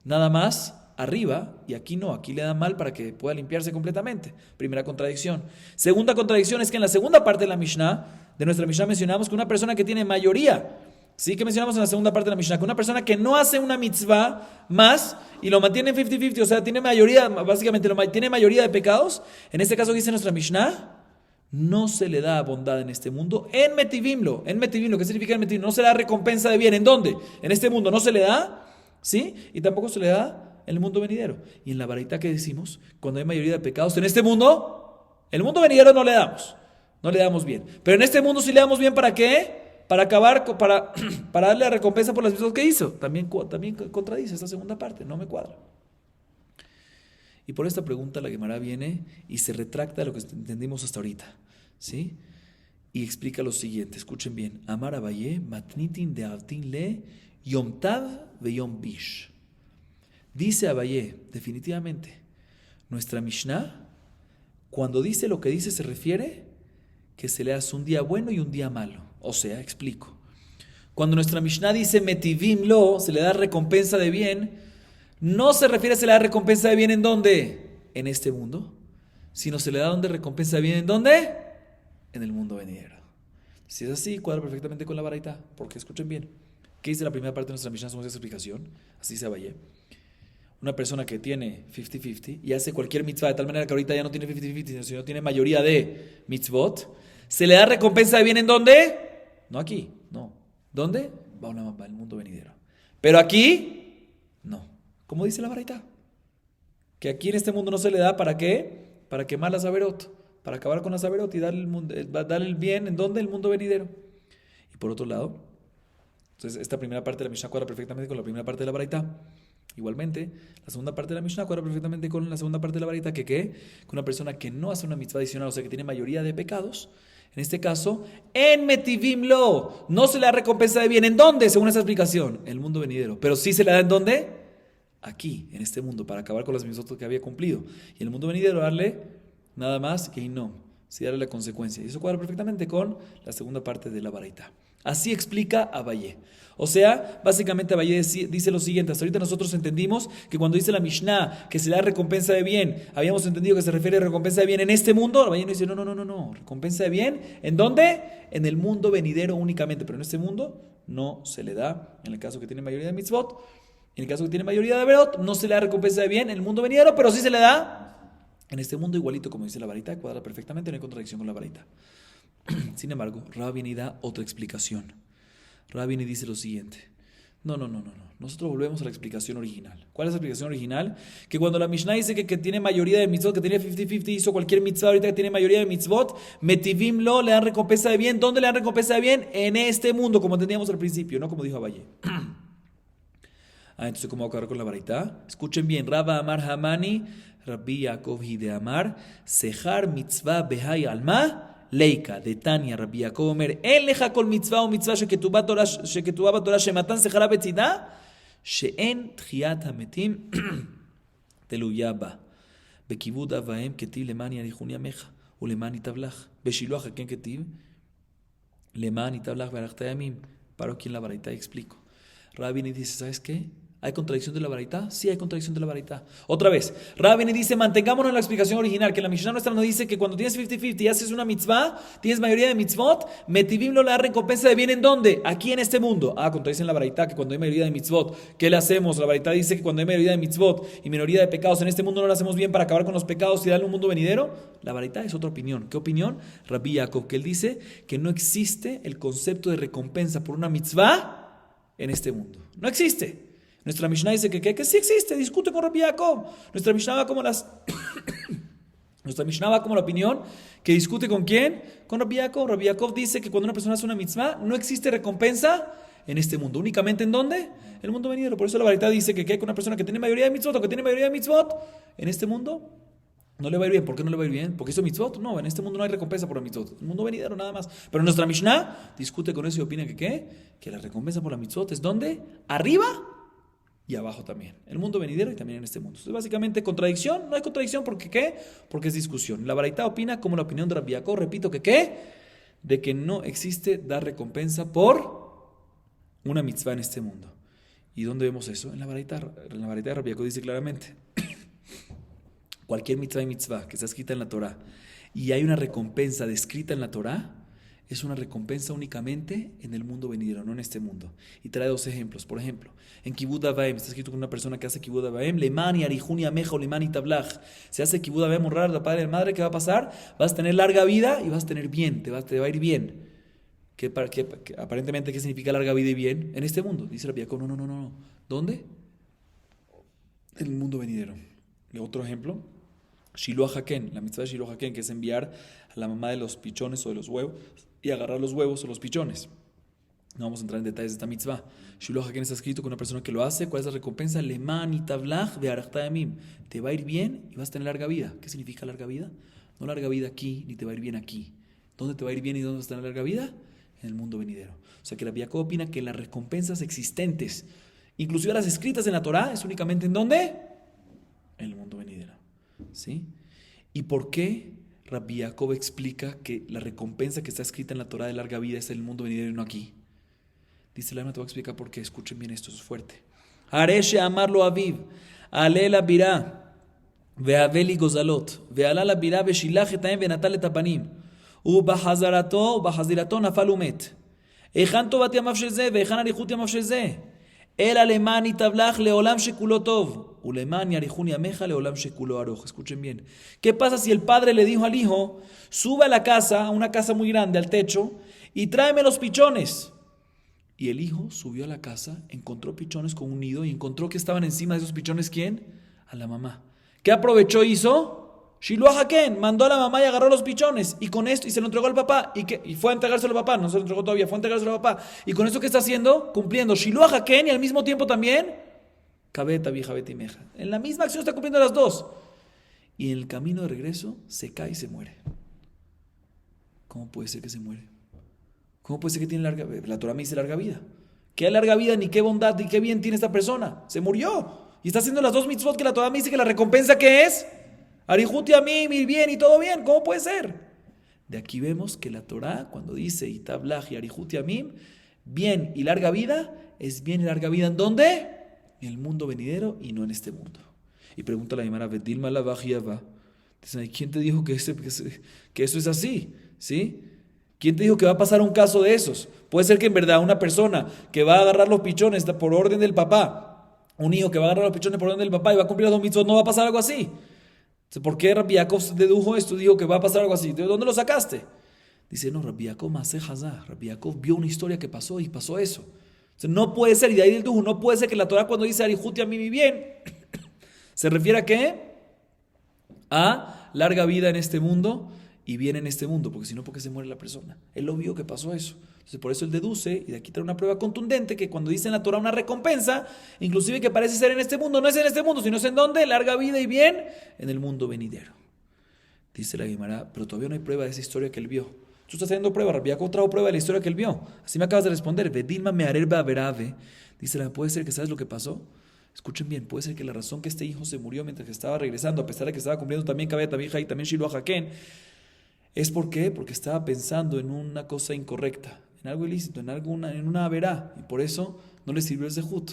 nada más arriba, y aquí no, aquí le da mal para que pueda limpiarse completamente. Primera contradicción. Segunda contradicción es que en la segunda parte de la Mishnah, de nuestra Mishnah, mencionamos que una persona que tiene mayoría, ¿sí? Que mencionamos en la segunda parte de la Mishnah, que una persona que no hace una mitzvah más y lo mantiene en 50-50, o sea, tiene mayoría, básicamente tiene mayoría de pecados, en este caso dice nuestra Mishnah, no se le da bondad en este mundo. En metivimlo, ¿qué significa en metivimlo? No se le da recompensa de bien. ¿En dónde? En este mundo no se le da, ¿sí? Y tampoco se le da en el mundo venidero. Y en la baraita que decimos, cuando hay mayoría de pecados en este mundo, el mundo venidero no le damos bien. Pero en este mundo sí le damos bien, ¿para qué? Para darle la recompensa por las cosas que hizo. También contradice esta segunda parte, no me cuadra. Y por esta pregunta la Gemara viene y se retracta de lo que entendimos hasta ahorita, ¿sí? Y explica lo siguiente, escuchen bien. Amar Abaye, matnitin de avtin le, yom tav ve yom bish. Dice Abaye, definitivamente, nuestra Mishnah, cuando dice lo que dice, se refiere que se le hace un día bueno y un día malo. O sea, explico. Cuando nuestra Mishnah dice metivim lo, se le da recompensa de bien, no se refiere a se le da recompensa de bien en dónde, en este mundo, sino se le da recompensa de bien en dónde, en el mundo venidero. Si es así, cuadra perfectamente con la baraita, porque escuchen bien. ¿Qué dice la primera parte de nuestra Mishnah? Somos esa explicación, así se vaya. Una persona que tiene 50-50 y hace cualquier mitzvah de tal manera que ahorita ya no tiene 50-50, sino tiene mayoría de mitzvot, se le da recompensa de bien en dónde, no aquí, no. ¿Dónde? Va una mapa, el mundo venidero. Pero aquí, no. ¿Cómo dice la baraita? Que aquí en este mundo no se le da, ¿para qué? Para quemar la saberot, para acabar con la saberot y darle el bien, ¿en dónde? El mundo venidero. Y por otro lado, entonces esta primera parte de la Mishnah cuadra perfectamente con la primera parte de la baraita. Igualmente, la segunda parte de la Mishnah cuadra perfectamente con la segunda parte de la baraita, que ¿qué? Que una persona que no hace una mitzvah adicional, o sea que tiene mayoría de pecados, en este caso, en metivim lo, no se le da recompensa de bien. ¿En dónde? Según esa explicación, el mundo venidero. Pero sí se le da ¿en dónde? Aquí, en este mundo, para acabar con las mitzvot que había cumplido. Y en el mundo venidero darle nada más que no, sí darle la consecuencia. Y eso cuadra perfectamente con la segunda parte de la baraita. Así explica Abaye. O sea, básicamente Abaye dice lo siguiente. Hasta ahorita nosotros entendimos que cuando dice la Mishnah que se le da recompensa de bien, habíamos entendido que se refiere a recompensa de bien en este mundo. Abaye nos dice, no. Recompensa de bien, ¿en dónde? En el mundo venidero únicamente. Pero en este mundo no se le da, en el caso que tiene mayoría de mitzvot. En el caso que tiene mayoría de averot, no se le da recompensa de bien en el mundo venidero, pero sí se le da en este mundo igualito, como dice la baraita, cuadra perfectamente, no hay contradicción con la baraita. Sin embargo, Rabbi da otra explicación. Rabbi dice lo siguiente. No. Nosotros volvemos a la explicación original. ¿Cuál es la explicación original? Que cuando la Mishnah dice que tiene mayoría de mitzvot, que tenía 50-50, hizo cualquier mitzvah, ahorita que tiene mayoría de mitzvot, metivim lo, le dan recompensa de bien. ¿Dónde le dan recompensa de bien? En este mundo, como entendíamos al principio, no como dijo Abaye. Entonces, ¿cómo va a acabar con la baraita? Escuchen bien. Rabba Amar Hamani, Rabbi Yaakov Hide Amar, Sehar mitzvah behai alma, Leika, de Tania, Rabbi Yaakov Omer, En leja kol mitzvah o mitzvah sheketubah Torah shematan sehara betzida, she'en tchiyat hametim teluyah ba. Bekibud avaem ketiv lemani arihuni ameja, o lemani tablach. Beshiloach aken ketiv, lemani tablach bearachtayamim. Paro aquí en la baraita y explico. Rabbi viene y dice, ¿sabes qué? ¿Hay contradicción de la baraita? Sí, hay contradicción de la baraita. Otra vez, Rabbi viene y dice, mantengámonos en la explicación original, que la Mishnah nuestra nos dice que cuando tienes 50-50 y haces una mitzvah, tienes mayoría de mitzvot, metivim lo le da recompensa de bien ¿en dónde? Aquí en este mundo. Contradicen la baraita que cuando hay mayoría de mitzvot, ¿qué le hacemos? La baraita dice que cuando hay mayoría de mitzvot y minoría de pecados en este mundo no lo hacemos bien para acabar con los pecados y darle un mundo venidero. La baraita es otra opinión. ¿Qué opinión? Rabbi Yaakov, que él dice que no existe el concepto de recompensa por una mitzvah en este mundo. No existe. Nuestra Mishnah dice que sí existe, discute con Rabbi Yaakov. Nuestra Mishnah va como Nuestra Mishnah va como la opinión que discute con quién, con Rabbi Yaakov. Rabbi Yaakov dice que cuando una persona hace una mitzvah no existe recompensa en este mundo. ¿Únicamente en dónde? En el mundo venidero. Por eso la verdad dice que una persona que tiene mayoría de mitzvot o que tiene mayoría de mitzvot en este mundo no le va a ir bien. ¿Por qué no le va a ir bien? ¿Porque hizo mitzvot? No, en este mundo no hay recompensa por la mitzvot. El mundo venidero nada más. Pero nuestra Mishnah discute con eso y opina que la recompensa por la mitzvot es ¿dónde? Arriba y abajo también. El mundo venidero y también en este mundo. Entonces, básicamente, contradicción. No hay contradicción porque ¿qué? Porque es discusión. La baraita opina como la opinión de Rabbi Yaakov. Repito que ¿qué? De que no existe dar recompensa por una mitzvah en este mundo. ¿Y dónde vemos eso? En la baraita de Rabbi Yaakov dice claramente cualquier mitzvah que está escrita en la Torah y hay una recompensa descrita en la Torah, es una recompensa únicamente en el mundo venidero, no en este mundo. Y trae dos ejemplos. Por ejemplo, en Kibud Avaim, está escrito con una persona que hace Kibud Avaim, Lemani Arihuni Ameja o Lemani Tablach. Se hace Kibud Avaim, honrar a la padre y a la madre, ¿qué va a pasar? Vas a tener larga vida y vas a tener bien, te va a ir bien. Aparentemente, ¿qué significa larga vida y bien? En este mundo. Dice Rabbi Yaakov, no. ¿Dónde? En el mundo venidero. Y otro ejemplo, Shiloh Haken, la mitzvah de Shiloh Haken, que es enviar a la mamá de los pichones o de los huevos y agarrar los huevos o los pichones. No vamos a entrar en detalles de esta mitzvah. Shiloh Haken está escrito con una persona que lo hace. ¿Cuál es la recompensa? Leman y tablach be'arachtayamim. Te va a ir bien y vas a tener larga vida. ¿Qué significa larga vida? No larga vida aquí, ni te va a ir bien aquí. ¿Dónde te va a ir bien y dónde vas a tener larga vida? En el mundo venidero. O sea que Rabbi Yaakov opina que las recompensas existentes, inclusive las escritas en la Torah, es únicamente ¿en dónde? En el mundo venidero. ¿Sí? ¿Y por qué Rabbi Yaakov explica que la recompensa que está escrita en la Torah de larga vida es en el mundo venidero y no aquí? Dice la alma, te voy a explicar por qué. Escuchen bien esto, es fuerte. Hareshe amarlo aviv, ale la birá, veaveli gozalot, veala la birá, veshilach etaim venatal etapanim, ובחזרתו נפל ומת. היכן טובת ימיו של זה והיכן אריכות ימיו של זה? אלא למען יתבלח לעולם שכולו טוב, ולמען יאריכון ימיך לעולם שכולו ארוך. Escuchen bien. ¿Qué pasa si el padre le dijo al hijo, sube a la casa, a una casa muy grande, al techo, y tráeme los pichones? Y el hijo subió a la casa, encontró pichones con un nido y encontró que estaban encima de esos pichones, ¿quién? A la mamá. ¿Qué aprovechó y hizo? Shiloh Haken mandó a la mamá y agarró los pichones y con esto, y se lo entregó al papá y fue a entregárselo al papá, no se lo entregó todavía, fue a entregárselo al papá y con eso ¿qué está haciendo? Cumpliendo Shiloh Haken y al mismo tiempo también Kabeta vieja betimeja. En la misma acción está cumpliendo las dos y en el camino de regreso se cae y se muere. ¿Cómo puede ser que se muere? ¿Cómo puede ser que tiene larga vida? La Torah me dice larga vida. ¿Qué larga vida, ni qué bondad, ni qué bien tiene esta persona? Se murió y está haciendo las dos mitzvot que la Torah me dice que la recompensa ¿qué es? Arihuti a mí, mi bien y todo bien. ¿Cómo puede ser? De aquí vemos que la Torah, cuando dice Itablaj y Arihuti a mí, bien y larga vida, es bien y larga vida ¿en dónde? En el mundo venidero y no en este mundo. Y pregunta la Gemara, Vedilma la Bajiava. Dicen, ¿quién te dijo que eso es así? ¿Sí? ¿Quién te dijo que va a pasar un caso de esos? Puede ser que en verdad una persona que va a agarrar los pichones por orden del papá, un hijo que va a agarrar los pichones por orden del papá y va a cumplir los dos mitzvot, no va a pasar algo así. ¿Por qué Rabbi Yaakov dedujo esto? Dijo que va a pasar algo así. ¿De dónde lo sacaste? Dice, no, Rabbi Yaakov Maseh Hazah. Rabbi Yaakov vio una historia que pasó y pasó eso. Entonces, no puede ser, y de ahí el dedujo, no puede ser que la Torah cuando dice Arihuti a mí mi bien, se refiere a qué? A larga vida en este mundo y bien en este mundo, porque si no, ¿por qué se muere la persona? Él lo vio que pasó eso. Entonces, por eso él deduce, y de aquí trae una prueba contundente, que cuando dice en la Torah una recompensa, inclusive que parece ser en este mundo, no es en este mundo, sino es en ¿dónde? Larga vida y bien en el mundo venidero. Dice la Gemara, pero todavía no hay prueba de esa historia que él vio. Tú estás haciendo prueba, Rabbi Yaakov trajo prueba de la historia que él vio. Así me acabas de responder. Vedilma me arerba verave. Dice, ¿puede ser que sabes lo que pasó? Escuchen bien, puede ser que la razón que este hijo se murió mientras que estaba regresando, a pesar de que estaba cumpliendo también Kabbalah Tabija y también Shiloh Haken, ¿es por qué? Porque estaba pensando en una cosa incorrecta, en algo ilícito, en una averá, y por eso no le sirvió el zehut.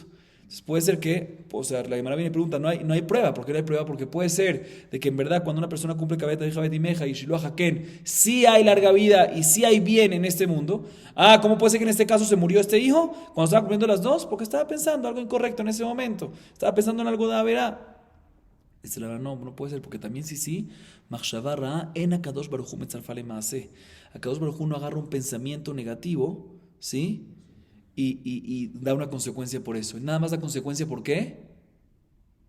Entonces puede ser que, o sea, la Gemara viene y pregunta, no hay prueba. ¿Por qué no hay prueba? Porque puede ser de que en verdad cuando una persona cumple Kabbalah Tabija Betimeja y Shiloh Haken, sí hay larga vida y sí hay bien en este mundo. ¿Cómo puede ser que en este caso se murió este hijo cuando estaba cumpliendo las dos? Porque estaba pensando algo incorrecto en ese momento. Estaba pensando en algo de averá. Dice la verdad, no puede ser, porque también sí, Machshava Ra en Akadosh Baruj Hu Metzarfa le Maaseh. Akadosh Baruj Hu no agarra un pensamiento negativo, ¿sí? Y da una consecuencia por eso. Y nada más da consecuencia, ¿por qué?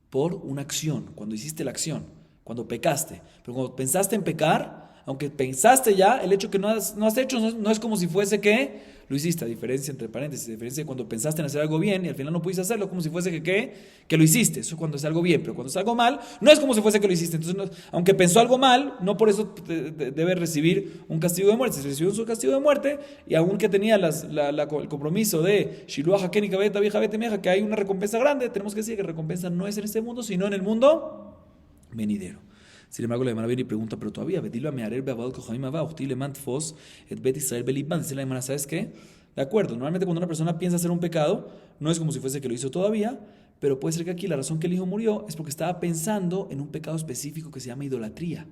Por una acción, cuando hiciste la acción, cuando pecaste. Pero cuando pensaste en pecar, aunque pensaste ya, el hecho que no has hecho no es como si fuese que lo hiciste. A diferencia, entre paréntesis, a diferencia de cuando pensaste en hacer algo bien y al final no pudiste hacerlo, como si fuese que lo hiciste. Eso es cuando es algo bien, pero cuando es algo mal, no es como si fuese que lo hiciste. Entonces, aunque pensó algo mal, no por eso debe recibir un castigo de muerte. Se recibió un castigo de muerte y aún que tenía el compromiso de Shiluah Haken y Kabbalah Tabija Betimeja, que hay una recompensa grande, tenemos que decir que la recompensa no es en este mundo, sino en el mundo venidero. Sin embargo, la Gemara viene y pregunta, pero todavía, dice la Gemara, ¿sabes qué? De acuerdo, normalmente cuando una persona piensa hacer un pecado, no es como si fuese que lo hizo todavía, pero puede ser que aquí la razón que el hijo murió es porque estaba pensando en un pecado específico que se llama idolatría.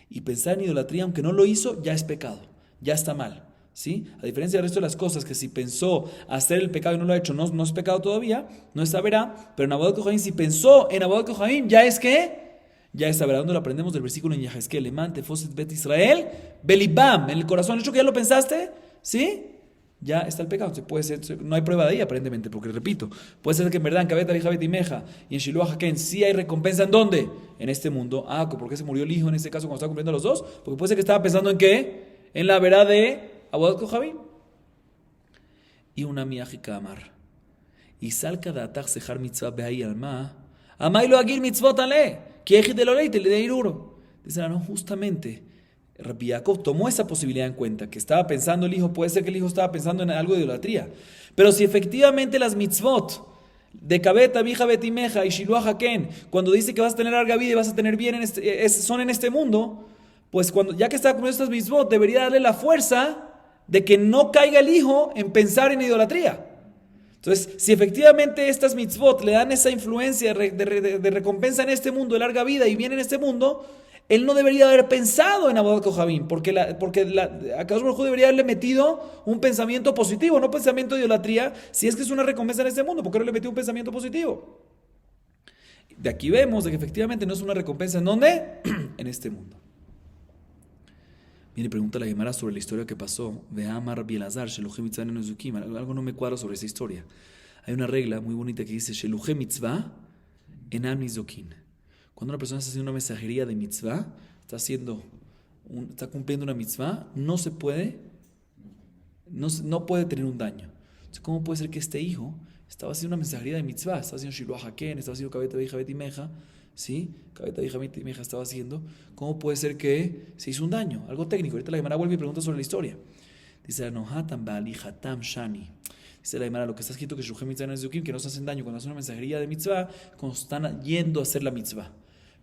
Y pensar en idolatría, aunque no lo hizo, ya es pecado, ya está mal. ¿Sí? A diferencia del resto de las cosas, que si pensó hacer el pecado y no lo ha hecho, no es pecado todavía, no es saberá, pero en Avodat Kohanim, si pensó en Avodat Kohanim, ya es que ya es saber. ¿Dónde lo aprendemos? Del versículo en Yahezkel, Leman Tefoset Bet Israel, Belibam, en el corazón. ¿El hecho que ya lo pensaste? ¿Sí? Ya está el pecado. Puede ser, no hay prueba de ahí aparentemente, porque repito, puede ser que en verdad en Kabbalah Tabija Betimeja y en Shiloh Haken sí hay recompensa. ¿En dónde? En este mundo. ¿Por qué se murió el hijo en este caso cuando estaba cumpliendo los dos? Porque puede ser que estaba pensando en ¿qué? En la verdad de Avodat Kohanim. Y una miajika amar. Y salka de atar sejar mitzvah behay alma. Amay lo agir mitzvot ale. Dice, no, justamente Rabbi Yaakov tomó esa posibilidad en cuenta, que estaba pensando el hijo, puede ser que el hijo estaba pensando en algo de idolatría, pero si efectivamente las mitzvot de Kabbalah Tabija Betimeja y Shiluah Haken, cuando dice que vas a tener larga vida y vas a tener bien son en este mundo, pues ya que está cumpliendo estas mitzvot, debería darle la fuerza de que no caiga el hijo en pensar en idolatría. Entonces, si efectivamente estas mitzvot le dan esa influencia de recompensa en este mundo, de larga vida y bien en este mundo, él no debería haber pensado en Avodat Kohanim, porque Akadosh Baruj Hu debería haberle metido un pensamiento positivo, no pensamiento de idolatría, si es que es una recompensa en este mundo, ¿por qué no le metió un pensamiento positivo? De aquí vemos de que efectivamente no es una recompensa, ¿en dónde? En este mundo. Viene y pregunta la Gemara sobre la historia que pasó. Ve'amar Bielazar, Sheluche Mitzvah Nezukim. Algo no me cuadra sobre esa historia. Hay una regla muy bonita que dice Sheluche Mitzvah Enam Nizokin. Cuando una persona está haciendo una mensajería de mitzvah, está cumpliendo una mitzvah, no puede tener un daño. Entonces, ¿cómo puede ser que este hijo estaba haciendo una mensajería de mitzvah? Estaba haciendo Shiluah Haken, estaba haciendo Kabbalah Tabija Betimeja, ¿sí? Kabbalah Tabija Betimeja estaba haciendo. ¿Cómo puede ser que se hizo un daño? Algo técnico. Ahorita la Gemara vuelve y pregunta sobre la historia. Dice, Nohatam Bali Hatam Shani. Dice la Gemara, lo que está escrito que Shuhem Mitzvah Nezukim, que no se hacen daño cuando hacen una mensajería de mitzvah, cuando están yendo a hacer la mitzvah.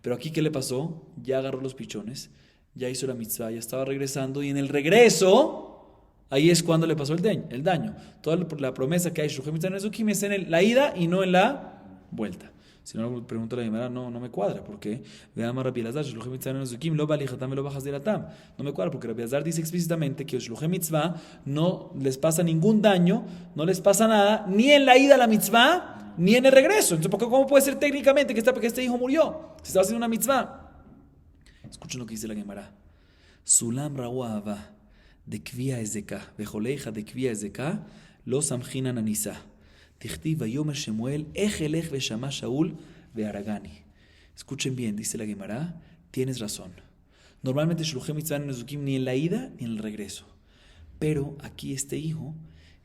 Pero aquí, ¿qué le pasó? Ya agarró los pichones, ya hizo la mitzvah, ya estaba regresando, y en el regreso, ahí es cuando le pasó el daño. Toda la promesa que hay Shuhem Mitzvah Nezukim es en la ida y no en la vuelta. Si no, pregunta la Gemara, no me cuadra. ¿Por qué? No me cuadra porque Rabbi Elazar dice explícitamente que Shluchei Mitzvah no les pasa ningún daño, no les pasa nada, ni en la ida a la mitzvah, ni en el regreso. Entonces, ¿cómo puede ser técnicamente que este hijo murió? Si estaba haciendo una mitzvah. Escuchen lo que dice la Gemara. Sulam Rawava de Kvia Ezeka, Bejoleja de Kvia Ezeka, los Amjinan Anisa. Escuchen bien, dice la Gemara, tienes razón. Normalmente Shluchei Mitzvah Nezukim ni en la ida ni en el regreso. Pero aquí este hijo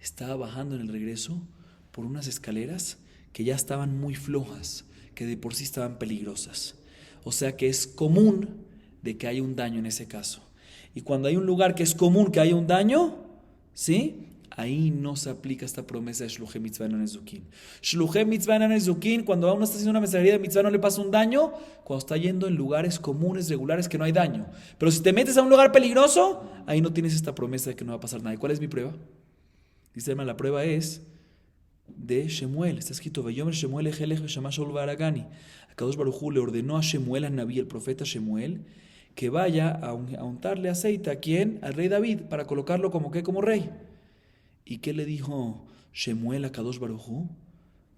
estaba bajando en el regreso por unas escaleras que ya estaban muy flojas, que de por sí estaban peligrosas. O sea que es común de que haya un daño en ese caso. Y cuando hay un lugar que es común que haya un daño, ¿sí? ahí no se aplica esta promesa de Shluchei Mitzvah en Nezukin. Shluchei Mitzvah en Nezukin, cuando uno está haciendo una mensajería de Mitzvah no le pasa un daño, cuando está yendo en lugares comunes, regulares, que no hay daño. Pero si te metes a un lugar peligroso, ahí no tienes esta promesa de que no va a pasar nada. ¿Y cuál es mi prueba? Dice hermano, la prueba es de Shemuel. Está escrito, Vayomer Shemuel ejelech veshama Shaul va'aragani. Akadosh Baruj Hu le ordenó a Shemuel, a Naví, el profeta Shemuel, que vaya a untarle aceite. ¿A quién? Al rey David, para colocarlo como rey. ¿Y qué le dijo Shemuel a Kadosh Baruj Hu?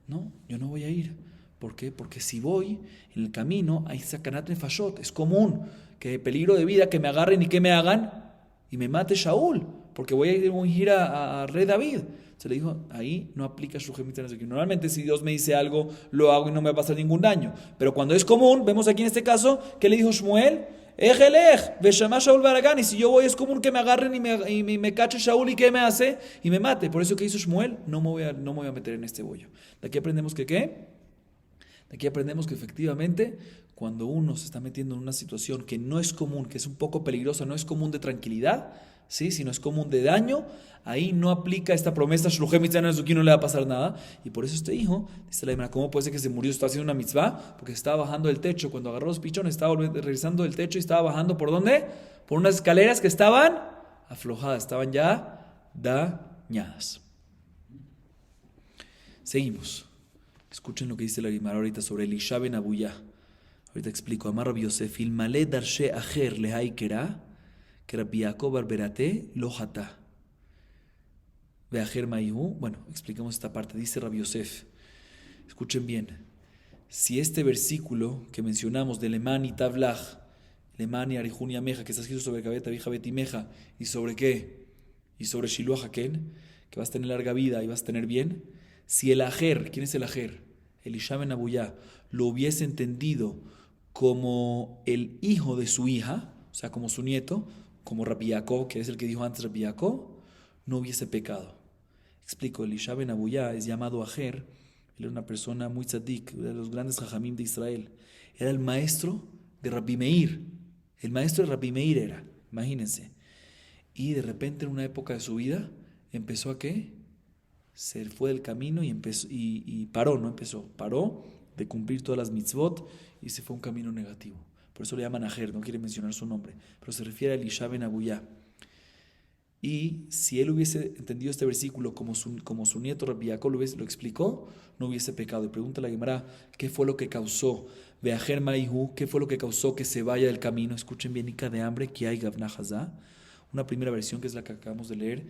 No, yo no voy a ir. ¿Por qué? Porque si voy, en el camino hay sakanat nefashot. Es común que peligro de vida, que me agarren y que me hagan y me mate Shaul, porque voy a ir a rey David. Se le dijo, ahí no aplica Shluchei Mitzvah. Normalmente si Dios me dice algo, lo hago y no me va a pasar ningún daño. Pero cuando es común, vemos aquí en este caso, ¿qué le dijo Shmuel? Ejelech, veshama Shaul va'aragani. Si yo voy es común que me agarren y me cache Shaul y ¿qué me hace? Y me mate. Por eso que hizo Shmuel, no me voy a meter en este bollo. De aquí aprendemos que ¿qué? De aquí aprendemos que efectivamente cuando uno se está metiendo en una situación que no es común, que es un poco peligrosa, no es común de tranquilidad, ¿sí? Sino es común de daño, ahí no aplica esta promesa, Shluchei Mitzvah Nezukin, no le va a pasar nada. Y por eso este hijo, dice la Gemara, ¿cómo puede ser que se murió? Está haciendo una mitzvah, porque estaba bajando del techo, cuando agarró los pichones, estaba regresando del techo y estaba bajando, ¿por dónde? Por unas escaleras que estaban aflojadas, estaban ya dañadas. Seguimos. Escuchen lo que dice la Gemara ahorita sobre Elisha ben Abuyá. Ahorita explico. Amar Rabbi Yosef, ilmale darshe acher lehaikera, que Rabbi Yaakov barberate lo hatá. Veajer maihu. Bueno, explicamos esta parte. Dice Rabbi Yosef. Escuchen bien. Si este versículo que mencionamos de Lemán y Tavlach, Lemán y Arihun y Ameja, que está escrito sobre Kabeta, Vija, Betimeja, ¿y sobre qué? Y sobre Shiloh Haken, que vas a tener larga vida y vas a tener bien. Si el ajer, ¿quién es el ajer? Elisha ben Abuyá, lo hubiese entendido como el hijo de su hija, o sea, como su nieto, como Rabbi Yaakov, que es el que dijo antes Rabbi Yaakov, no hubiese pecado. Explico, Elisha ben Abuyá es llamado ajer, él era una persona muy tzadik, de los grandes jajamim de Israel. Era el maestro de Rabbi Meir. El maestro de Rabbi Meir era, imagínense. Y de repente en una época de su vida, ¿empezó a qué? Se fue del camino y paró de cumplir todas las mitzvot y se fue a un camino negativo. Por eso le llaman ajer, no quiere mencionar su nombre, pero se refiere a Elisha ben Abuyá. Y si él hubiese entendido este versículo como su nieto Rabbi Yaakov lo explicó, no hubiese pecado. Y pregunta la Gemara, ¿qué fue lo que causó? Veajer maihu, ¿qué fue lo que causó que se vaya del camino? Escuchen bien, Ica de hambre, que hay Gavna Hazá. Una primera versión que es la que acabamos de leer.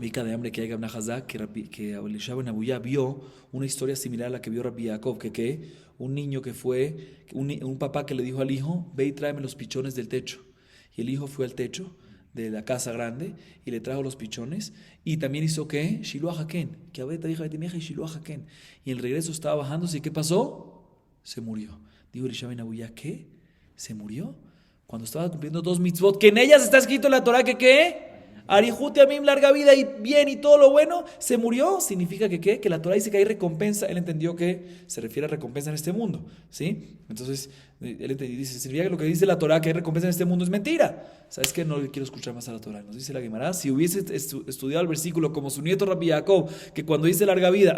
Ica de hambre, que hay Gavna Hazá, que Elisha ben Abuyá vio una historia similar a la que vio Rabbi Yaakov, que un niño que fue, un papá que le dijo al hijo, ve y tráeme los pichones del techo. Y el hijo fue al techo de la casa grande y le trajo los pichones y también hizo ¿qué? Shiloh Haken, que Abeta dijo Betimeja y Shiloh Haken. Y en el regreso estaba bajándose y ¿qué pasó? Se murió. Dijo Elisha ben Abuyá, ¿qué? ¿Se murió? Cuando estaba cumpliendo 2 mitzvot, que en ellas está escrito en la Torah que ¿qué? Arihut Yamim, larga vida y bien y todo lo bueno, se murió, significa que ¿qué? Que la Torah dice que hay recompensa. Él entendió que se refiere a recompensa en este mundo, ¿sí? Entonces, él dice, significa que lo que dice la Torah, que hay recompensa en este mundo, es mentira. ¿Sabes qué? No quiero escuchar más a la Torah. Nos dice la Gemara, si hubiese estudiado el versículo como su nieto Rabbi Yaakov, que cuando dice larga vida,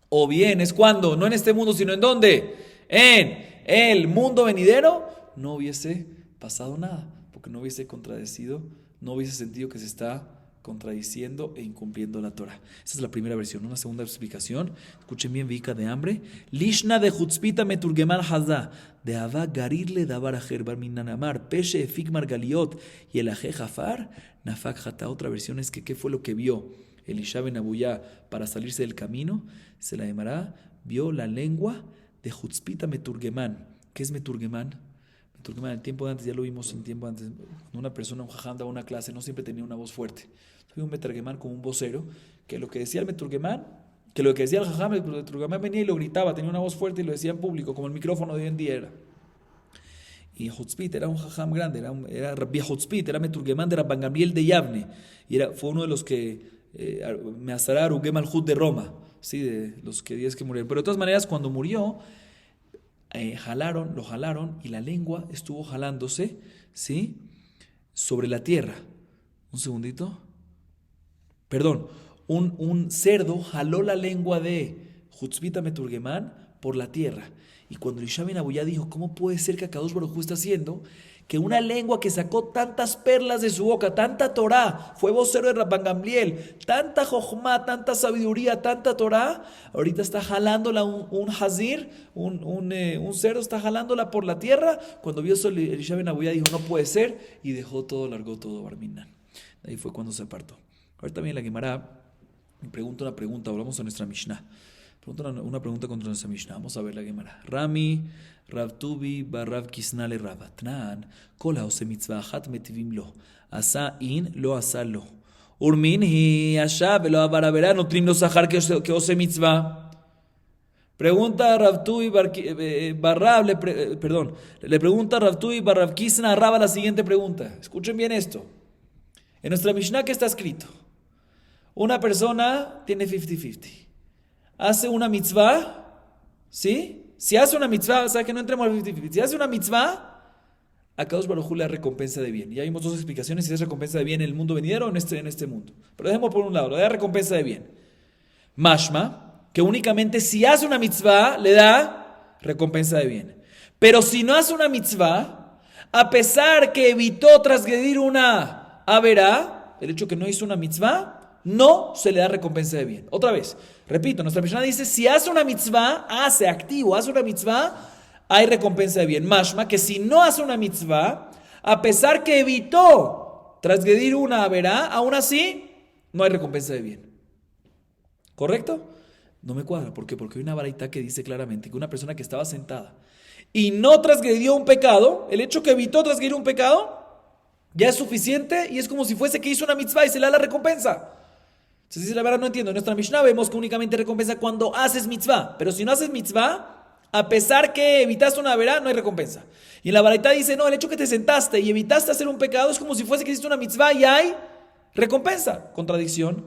o bien es cuando, no en este mundo, sino en ¿dónde? En el mundo venidero, no hubiese pasado nada, porque no hubiese contradecido, no hubiese sentido que se está contradiciendo e incumpliendo la Torah. Esa es la primera versión. Una segunda explicación, escuchen bien, Vika de hambre. Lishna de Hutzpita meturgeman hazá, de Abba garirle davar ajer bar minanamar, peshe efik margaliot, y el aje jafar, nafak jata. Otra versión es que ¿qué fue lo que vio Elisha ben Abuyá para salirse del camino? Se la llamará, vio la lengua de Hutzpita meturgeman. ¿Qué es meturgeman? Meturgeman, el tiempo de antes, ya lo vimos en tiempo antes, cuando una persona, un jajam, daba una clase, no siempre tenía una voz fuerte. Había un meturgeman como un vocero, que lo que decía el meturgeman, que lo que decía el jajam, el meturgeman venía y lo gritaba, tenía una voz fuerte y lo decía en público, como el micrófono de hoy en día era. Y Hutzpit era un jajam grande, era Rabbi Hutzpit, era meturgeman de Rabban Gamliel de Yavne, y fue uno de los que Meazará Arugé Malhut de Roma, ¿sí? De los 10 que murieron. Pero de todas maneras, cuando murió, lo jalaron y la lengua estuvo jalándose, ¿sí? Sobre la tierra. Un segundito. Perdón, un cerdo jaló la lengua de Hutzvita Meturgemán por la tierra. Y cuando Elisha ben Abuyá dijo, ¿cómo puede ser que Akadosh Baruj Hu está haciendo que una lengua que sacó tantas perlas de su boca, tanta Torah, fue vocero de Rabban Gamliel, tanta Jochma, tanta sabiduría, tanta Torah, ahorita está jalándola un hazir, un cerdo está jalándola por la tierra? Cuando vio eso, Elisha ben Abuyá dijo, no puede ser, y dejó todo, largó todo Barminan. Ahí fue cuando se apartó. Ahorita también la Gemara me pregunta una pregunta, hablamos a nuestra Mishnah. Pregunta una pregunta contra nuestra Mishnah. Vamos a ver la Gemara. Rami, Rav Tuvi, Barav Kisnale Ravatnan, Kola ose mitzvah achat metivim lo. Asa in, lo asa lo. Urmin hi asha velo abarabera notrim lo sahar que ose mitzvah. Pregunta a Rav Tuvi Barav, le pregunta a Rav Tuvi Barav Kisna a Rava la siguiente pregunta. Escuchen bien esto. En nuestra Mishnah, ¿qué está escrito? Una persona tiene 50-50. Hace una mitzvah, ¿sí? Si hace una mitzvah, o sea que no entremos al 50-50. Si hace una mitzvah, a Kadosh Baruj Hu le da recompensa de bien. Ya vimos dos explicaciones si es recompensa de bien en el mundo venidero o en este mundo. Pero dejemos por un lado, le da recompensa de bien. Mashma, que únicamente si hace una mitzvah, le da recompensa de bien. Pero si no hace una mitzvah, a pesar que evitó transgredir una averá, el hecho que no hizo una mitzvah, no se le da recompensa de bien. Otra vez, repito, nuestra Mishnah dice, si hace una mitzvah, hace una mitzvah, hay recompensa de bien. Mashma, que si no hace una mitzvah, a pesar que evitó transgredir una averá, aún así, no hay recompensa de bien. ¿Correcto? No me cuadra. ¿Por qué? Porque hay una baraita que dice claramente que una persona que estaba sentada y no transgredió un pecado, el hecho que evitó transgredir un pecado, ya es suficiente y es como si fuese que hizo una mitzvah y se le da la recompensa. Entonces, si la verdad no entiendo, en nuestra Mishnah vemos que únicamente recompensa cuando haces mitzvah, pero si no haces mitzvah, a pesar que evitaste una verá, no hay recompensa. Y en la baraita dice, no, el hecho que te sentaste y evitaste hacer un pecado es como si fuese que hiciste una mitzvah y hay recompensa. Contradicción.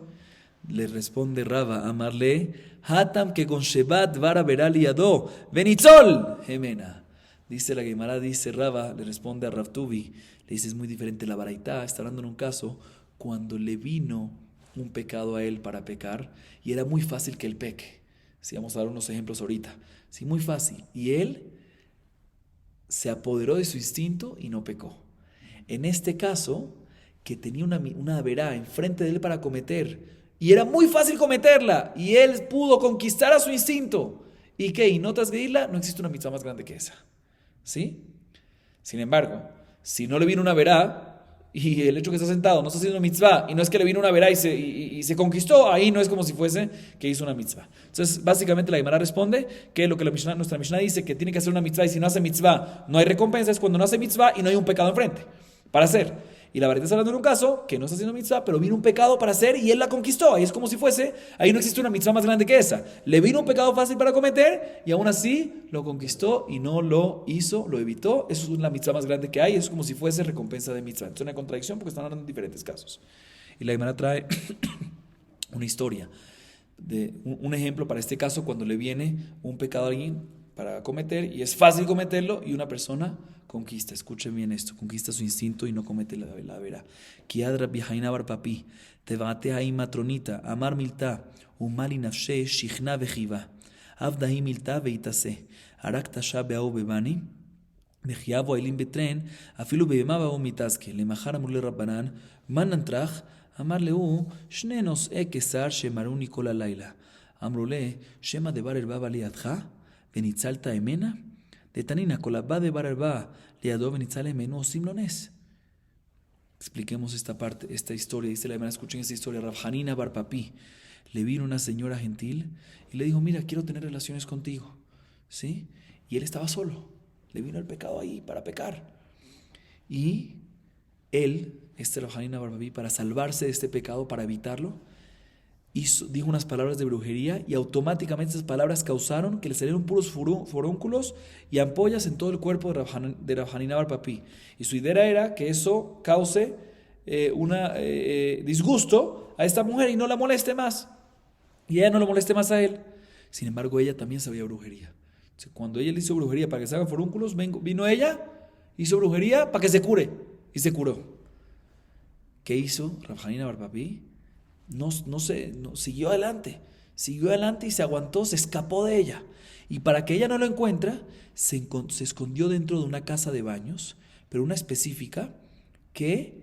Le responde Rava, amarle, hatam que con shebat vara verá liado, benitzol, gemena. Dice la Gemara, dice Rava, le responde a Rav Tuvi, le dice, es muy diferente la baraita, está hablando en un caso cuando le vino un pecado a él para pecar y era muy fácil que él peque. Sí, vamos a dar unos ejemplos ahorita. Sí, muy fácil. Y él se apoderó de su instinto y no pecó. En este caso, que tenía una verá enfrente de él para cometer y era muy fácil cometerla y él pudo conquistar a su instinto y que y no transgredirla, no existe una mitzvah más grande que esa. ¿Sí? Sin embargo, si no le vino una verá y el hecho que está sentado no está haciendo mitzvah y no es que le vino una verá y se conquistó, ahí no es como si fuese que hizo una mitzvah. Entonces, básicamente la Gemara responde que lo que nuestra Mishnah dice que tiene que hacer una mitzvah y si no hace mitzvah no hay recompensa, es cuando no hace mitzvah y no hay un pecado enfrente para hacer. Y la verdad está hablando de un caso que no está haciendo mitzvah, pero vino un pecado para hacer y él la conquistó. Ahí es como si fuese, ahí no existe una mitzvah más grande que esa. Le vino un pecado fácil para cometer y aún así lo conquistó y no lo hizo, lo evitó. Eso es la mitzvah más grande que hay. Es como si fuese recompensa de mitzvah. Entonces es una contradicción porque están hablando de diferentes casos. Y la Gemara trae una historia, de un ejemplo para este caso cuando le viene un pecado a alguien para cometer y es fácil cometerlo y una persona conquista. Escuchen bien esto, conquista su instinto y no comete la vera. Kiadra bihaina bar papi, tevate ahí matronita, amar milta, umali nafshe, shichna vejiva, avdahi milta veitase, arak tasha beau bebani, vejiavo ailim betren, afilu bebema beau mitaske, le mahar amurle rabbanan, manantrach, amar leu, shnenos ekesar shemaruni kola laila, amrule, shema de bar el baba liadja, venitzalta emena, de Tanina, colabá de Barabá, Leadó Benitzale Menú Simlones. Expliquemos esta parte, esta historia. Dice la hermana, escuchen esta historia. Rav Hanina bar Papi le vino una señora gentil y le dijo, mira, quiero tener relaciones contigo. ¿Sí? Y él estaba solo. Le vino el pecado ahí para pecar. Y él, Rav Hanina bar Papi, para salvarse de este pecado, para evitarlo, dijo unas palabras de brujería y automáticamente esas palabras causaron que le salieron puros forúnculos y ampollas en todo el cuerpo de Rav Hanina bar Papi. Y su idea era que eso cause disgusto a esta mujer y no la moleste más. Y ella no lo moleste más a él. Sin embargo, ella también sabía brujería. Entonces, cuando ella le hizo brujería para que se hagan forúnculos, vino ella, hizo brujería para que se cure. Y se curó. ¿Qué hizo Rav Hanina bar Papi? siguió adelante y se aguantó, se escapó de ella. Y para que ella no lo encuentre, se escondió dentro de una casa de baños, pero una específica que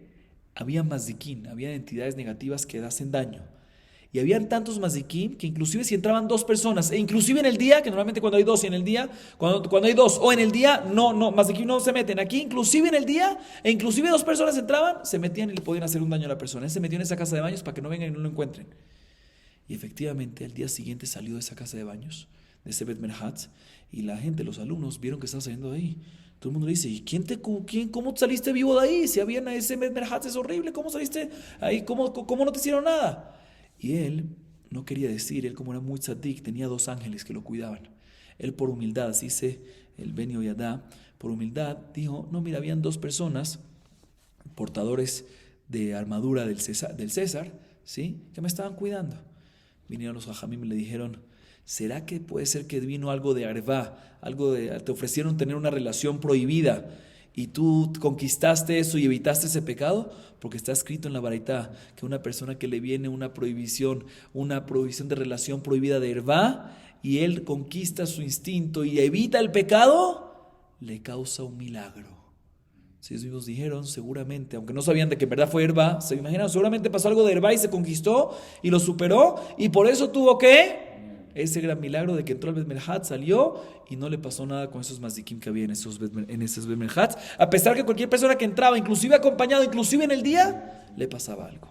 había mazdikim, había entidades negativas que hacen daño. Y habían tantos mazdikim que inclusive si entraban dos personas, e inclusive en el día, que normalmente cuando hay dos y en el día, cuando hay dos o en el día, mazdikim no se meten. Aquí inclusive en el día, e inclusive dos personas entraban, se metían y le podían hacer un daño a la persona. Él se metió en esa casa de baños para que no vengan y no lo encuentren. Y efectivamente, al día siguiente salió de esa casa de baños, de ese Bet Merhatz, y la gente, los alumnos, vieron que estaba saliendo de ahí. Todo el mundo le dice, ¿y cómo saliste vivo de ahí? Si había ese Bet Merhatz, es horrible, ¿cómo saliste ahí? ¿Cómo no te hicieron nada? Y él no quería decir, él como era muy tzadik, tenía dos ángeles que lo cuidaban. Él por humildad, así dice el Ben Yoyadá, por humildad dijo, no, mira, habían dos personas, portadores de armadura del César, ¿sí? Que me estaban cuidando. Vinieron los hajamim y le dijeron, ¿será que puede ser que vino algo de arvá, te ofrecieron tener una relación prohibida y tú conquistaste eso y evitaste ese pecado? Porque está escrito en la Baraitá que una persona que le viene una prohibición de relación prohibida de arvá y él conquista su instinto y evita el pecado, le causa un milagro. Si ellos mismos dijeron, seguramente, aunque no sabían de que en verdad fue Herba, se imaginaron, seguramente pasó algo de Herba y se conquistó y lo superó, y por eso tuvo que ese gran milagro de que entró al Bet Merhatz, salió y no le pasó nada con esos mazdikim que había en esos Bet Merhatz, a pesar que cualquier persona que entraba, inclusive acompañado, inclusive en el día, le pasaba algo.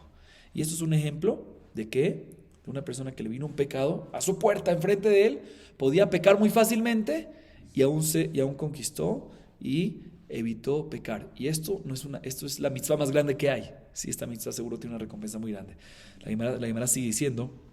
Y esto es un ejemplo de que una persona que le vino un pecado a su puerta, enfrente de él, podía pecar muy fácilmente y aún conquistó y evitó pecar. Y esto es la mitzvah más grande que hay. Sí, esta mitzvah seguro tiene una recompensa muy grande. La Gemara sigue diciendo,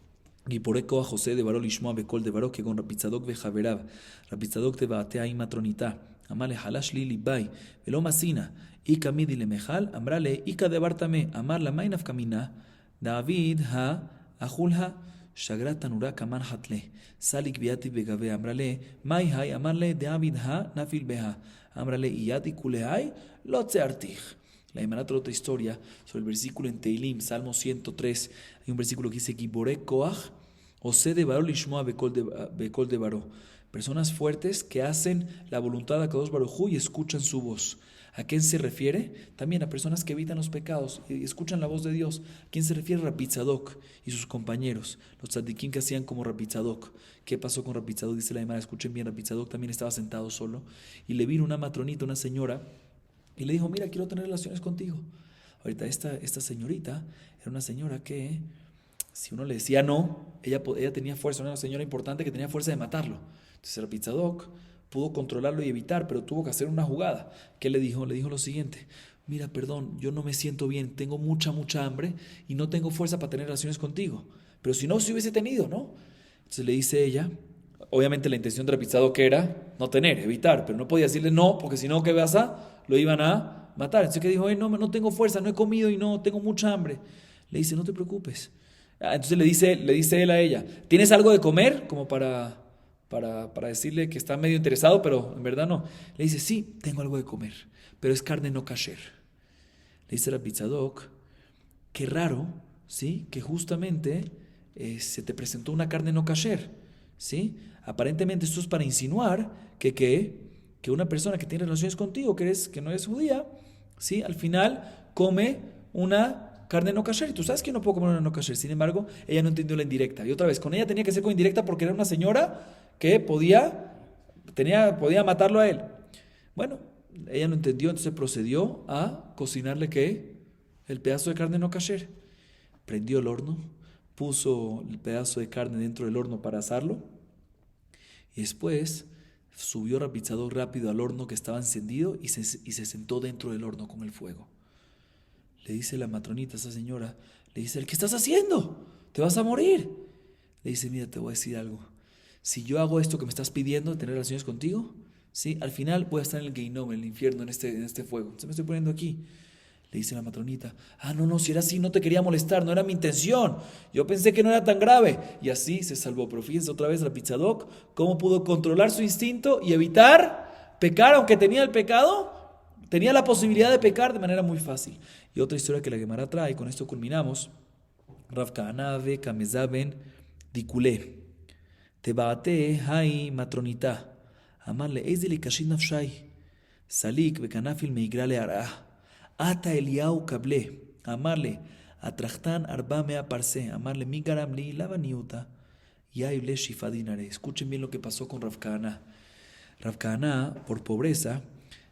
y por eco a José de Barol Ishmoa Bekol de Barol que con Rapitzadok vejaverab Rapitzadok te baatea y matronita amale halash li libai velo masina y camidi le mejal amrale y cadebartame amar la mainaf camina David ha ajulha Shagrat tanura kaman hatle salik biati begave amrale mai hay amarle David ha nafil beha amrale iyati kulehai lo tzeartich. La Gemara trae otra historia sobre el versículo en Teilim, Salmo 103. Hay un versículo que dice: Giboré Koach, Ose de Baró Lishmoa Bekol de Baró. Personas fuertes que hacen la voluntad de Kadosh Baruj Hu y escuchan su voz. ¿A quién se refiere? También a personas que evitan los pecados y escuchan la voz de Dios. ¿A quién se refiere? Rapitzadok y sus compañeros, los tzadikim que hacían como Rapitzadok. ¿Qué pasó con Rapitzadok? Dice la Gemara, escuchen bien, Rapitzadok también estaba sentado solo y le vino una matronita, una señora, y le dijo: mira, quiero tener relaciones contigo. Ahorita esta señorita era una señora que, si uno le decía no, ella tenía fuerza, era una señora importante que tenía fuerza de matarlo. Entonces el Rapitzadok pudo controlarlo y evitar, pero tuvo que hacer una jugada. ¿Qué le dijo? Le dijo lo siguiente: mira, perdón, yo no me siento bien, tengo mucha hambre y no tengo fuerza para tener relaciones contigo. Pero si no, si hubiese tenido, ¿no? Entonces le dice ella, obviamente la intención de Rapitzadok era no tener, evitar, pero no podía decirle no, porque si no, ¿qué pasa? Lo iban a matar. Entonces que dijo: no tengo fuerza, no he comido y no tengo mucha hambre. Le dice: no te preocupes. Entonces le dice él a ella: ¿tienes algo de comer? Como para decirle que está medio interesado, pero en verdad no. Le dice: sí, tengo algo de comer, pero es carne no kasher. Le dice a Rapitzadok: qué raro, ¿sí? Que justamente se te presentó una carne no kasher, ¿sí? Aparentemente esto es para insinuar que una persona que tiene relaciones contigo, que no es judía, ¿sí? Al final come una carne no kasher. Y tú sabes que no puedo comer una no kasher. Sin embargo, ella no entendió la indirecta. Y otra vez, con ella tenía que ser con indirecta porque era una señora que podía matarlo a él. Bueno, ella no entendió, entonces procedió a cocinarle ¿qué? El pedazo de carne no kasher. Prendió el horno, puso el pedazo de carne dentro del horno para asarlo y después subió Rapitzadok rápido al horno que estaba encendido y se sentó dentro del horno con el fuego. Le dice la matronita, esa señora, le dice: ¿qué estás haciendo? Te vas a morir. Le dice: mira, te voy a decir algo. Si yo hago esto que me estás pidiendo, de tener relaciones contigo, ¿sí? Al final voy a estar en el Geinom, en el infierno, en este fuego. Entonces me estoy poniendo aquí. Le dice la matronita: no, si era así, no te quería molestar, no era mi intención. Yo pensé que no era tan grave. Y así se salvó. Pero fíjense otra vez Rapitzadok, cómo pudo controlar su instinto y evitar pecar, aunque tenía el pecado, tenía la posibilidad de pecar de manera muy fácil. Y otra historia que la Gemara trae, y con esto culminamos. Rav Kahana ve Kameza ben Dikule. Tebaate hai matronita. Amarle, ezeli kashid nafshai. Salik bekanafil meigra le ara. Ata Eliau kable. Amarle, atrachtan arba mea parse. Amarle, mi garam li lava niuta. Yaile shifa dinare. Escuchen bien lo que pasó con Rav Kahana. Rav Kahana, por pobreza,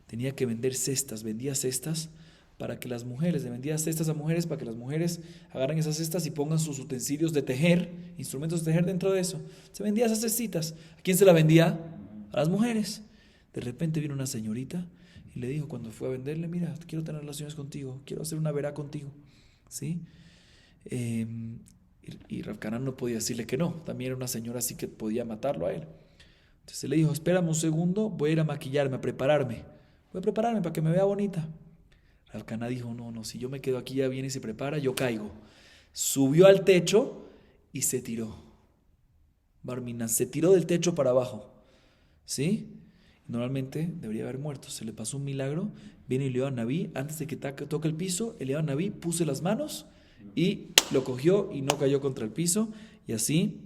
tenía que vender cestas. Vendía cestas para que las mujeres, le vendía cestas a mujeres para que las mujeres agarren esas cestas y pongan sus utensilios de tejer, instrumentos de tejer dentro de eso. Se vendía esas cestitas. ¿A quién se la vendía? A las mujeres. De repente vino una señorita y le dijo cuando fue a venderle, mira, quiero tener relaciones contigo, quiero hacer una verá contigo. ¿Sí? Y Rav Kahana no podía decirle que no. También era una señora así que podía matarlo a él. Entonces le dijo, espérame un segundo, voy a ir a maquillarme, a prepararme. Voy a prepararme para que me vea bonita. Rav Kahana dijo, no, si yo me quedo aquí, ya viene y se prepara, yo caigo. Subió al techo y se tiró. Barminan, se tiró del techo para abajo. ¿Sí? Normalmente debería haber muerto. Se le pasó un milagro. Viene Eliyahu Anabí, antes de que toque el piso, Eliyahu Anabí puso las manos y lo cogió y no cayó contra el piso. Y así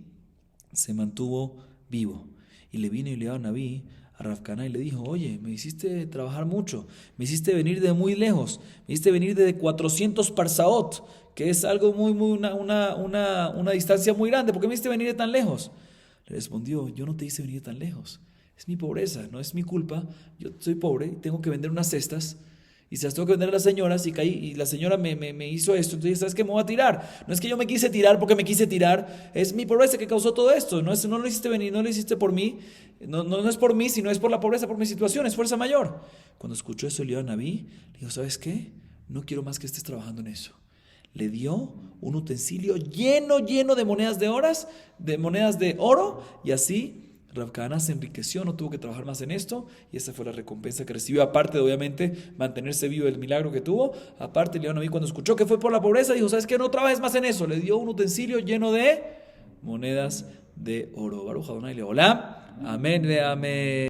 se mantuvo vivo. Y le vino Eliyahu Anabí a Rav Kahana y le dijo, oye, me hiciste trabajar mucho, me hiciste venir de muy lejos, me hiciste venir de 400 parsaot, que es algo una distancia muy grande, ¿por qué me hiciste venir de tan lejos? Le respondió, yo no te hice venir de tan lejos, es mi pobreza, no es mi culpa, yo soy pobre, tengo que vender unas cestas, y se las tengo que vender a las señoras, y caí, y la señora me hizo esto, entonces, ¿sabes qué? Me voy a tirar. No es que yo me quise tirar porque me quise tirar, es mi pobreza que causó todo esto, no lo hiciste venir, no lo hiciste por mí, no es por mí, sino es por la pobreza, por mi situación, es fuerza mayor. Cuando escuchó eso Eliyahu Anabí, le dijo, ¿sabes qué? No quiero más que estés trabajando en eso. Le dio un utensilio lleno de monedas de oro, y así Rav Kahana se enriqueció, no tuvo que trabajar más en esto, y esa fue la recompensa que recibió, aparte de obviamente mantenerse vivo del milagro que tuvo. Aparte Eliyahu Anabí, cuando escuchó que fue por la pobreza, dijo, ¿sabes qué? No trabajes más en eso. Le dio un utensilio lleno de monedas de oro. Baruch Adonai Leolam. Amén ve amén.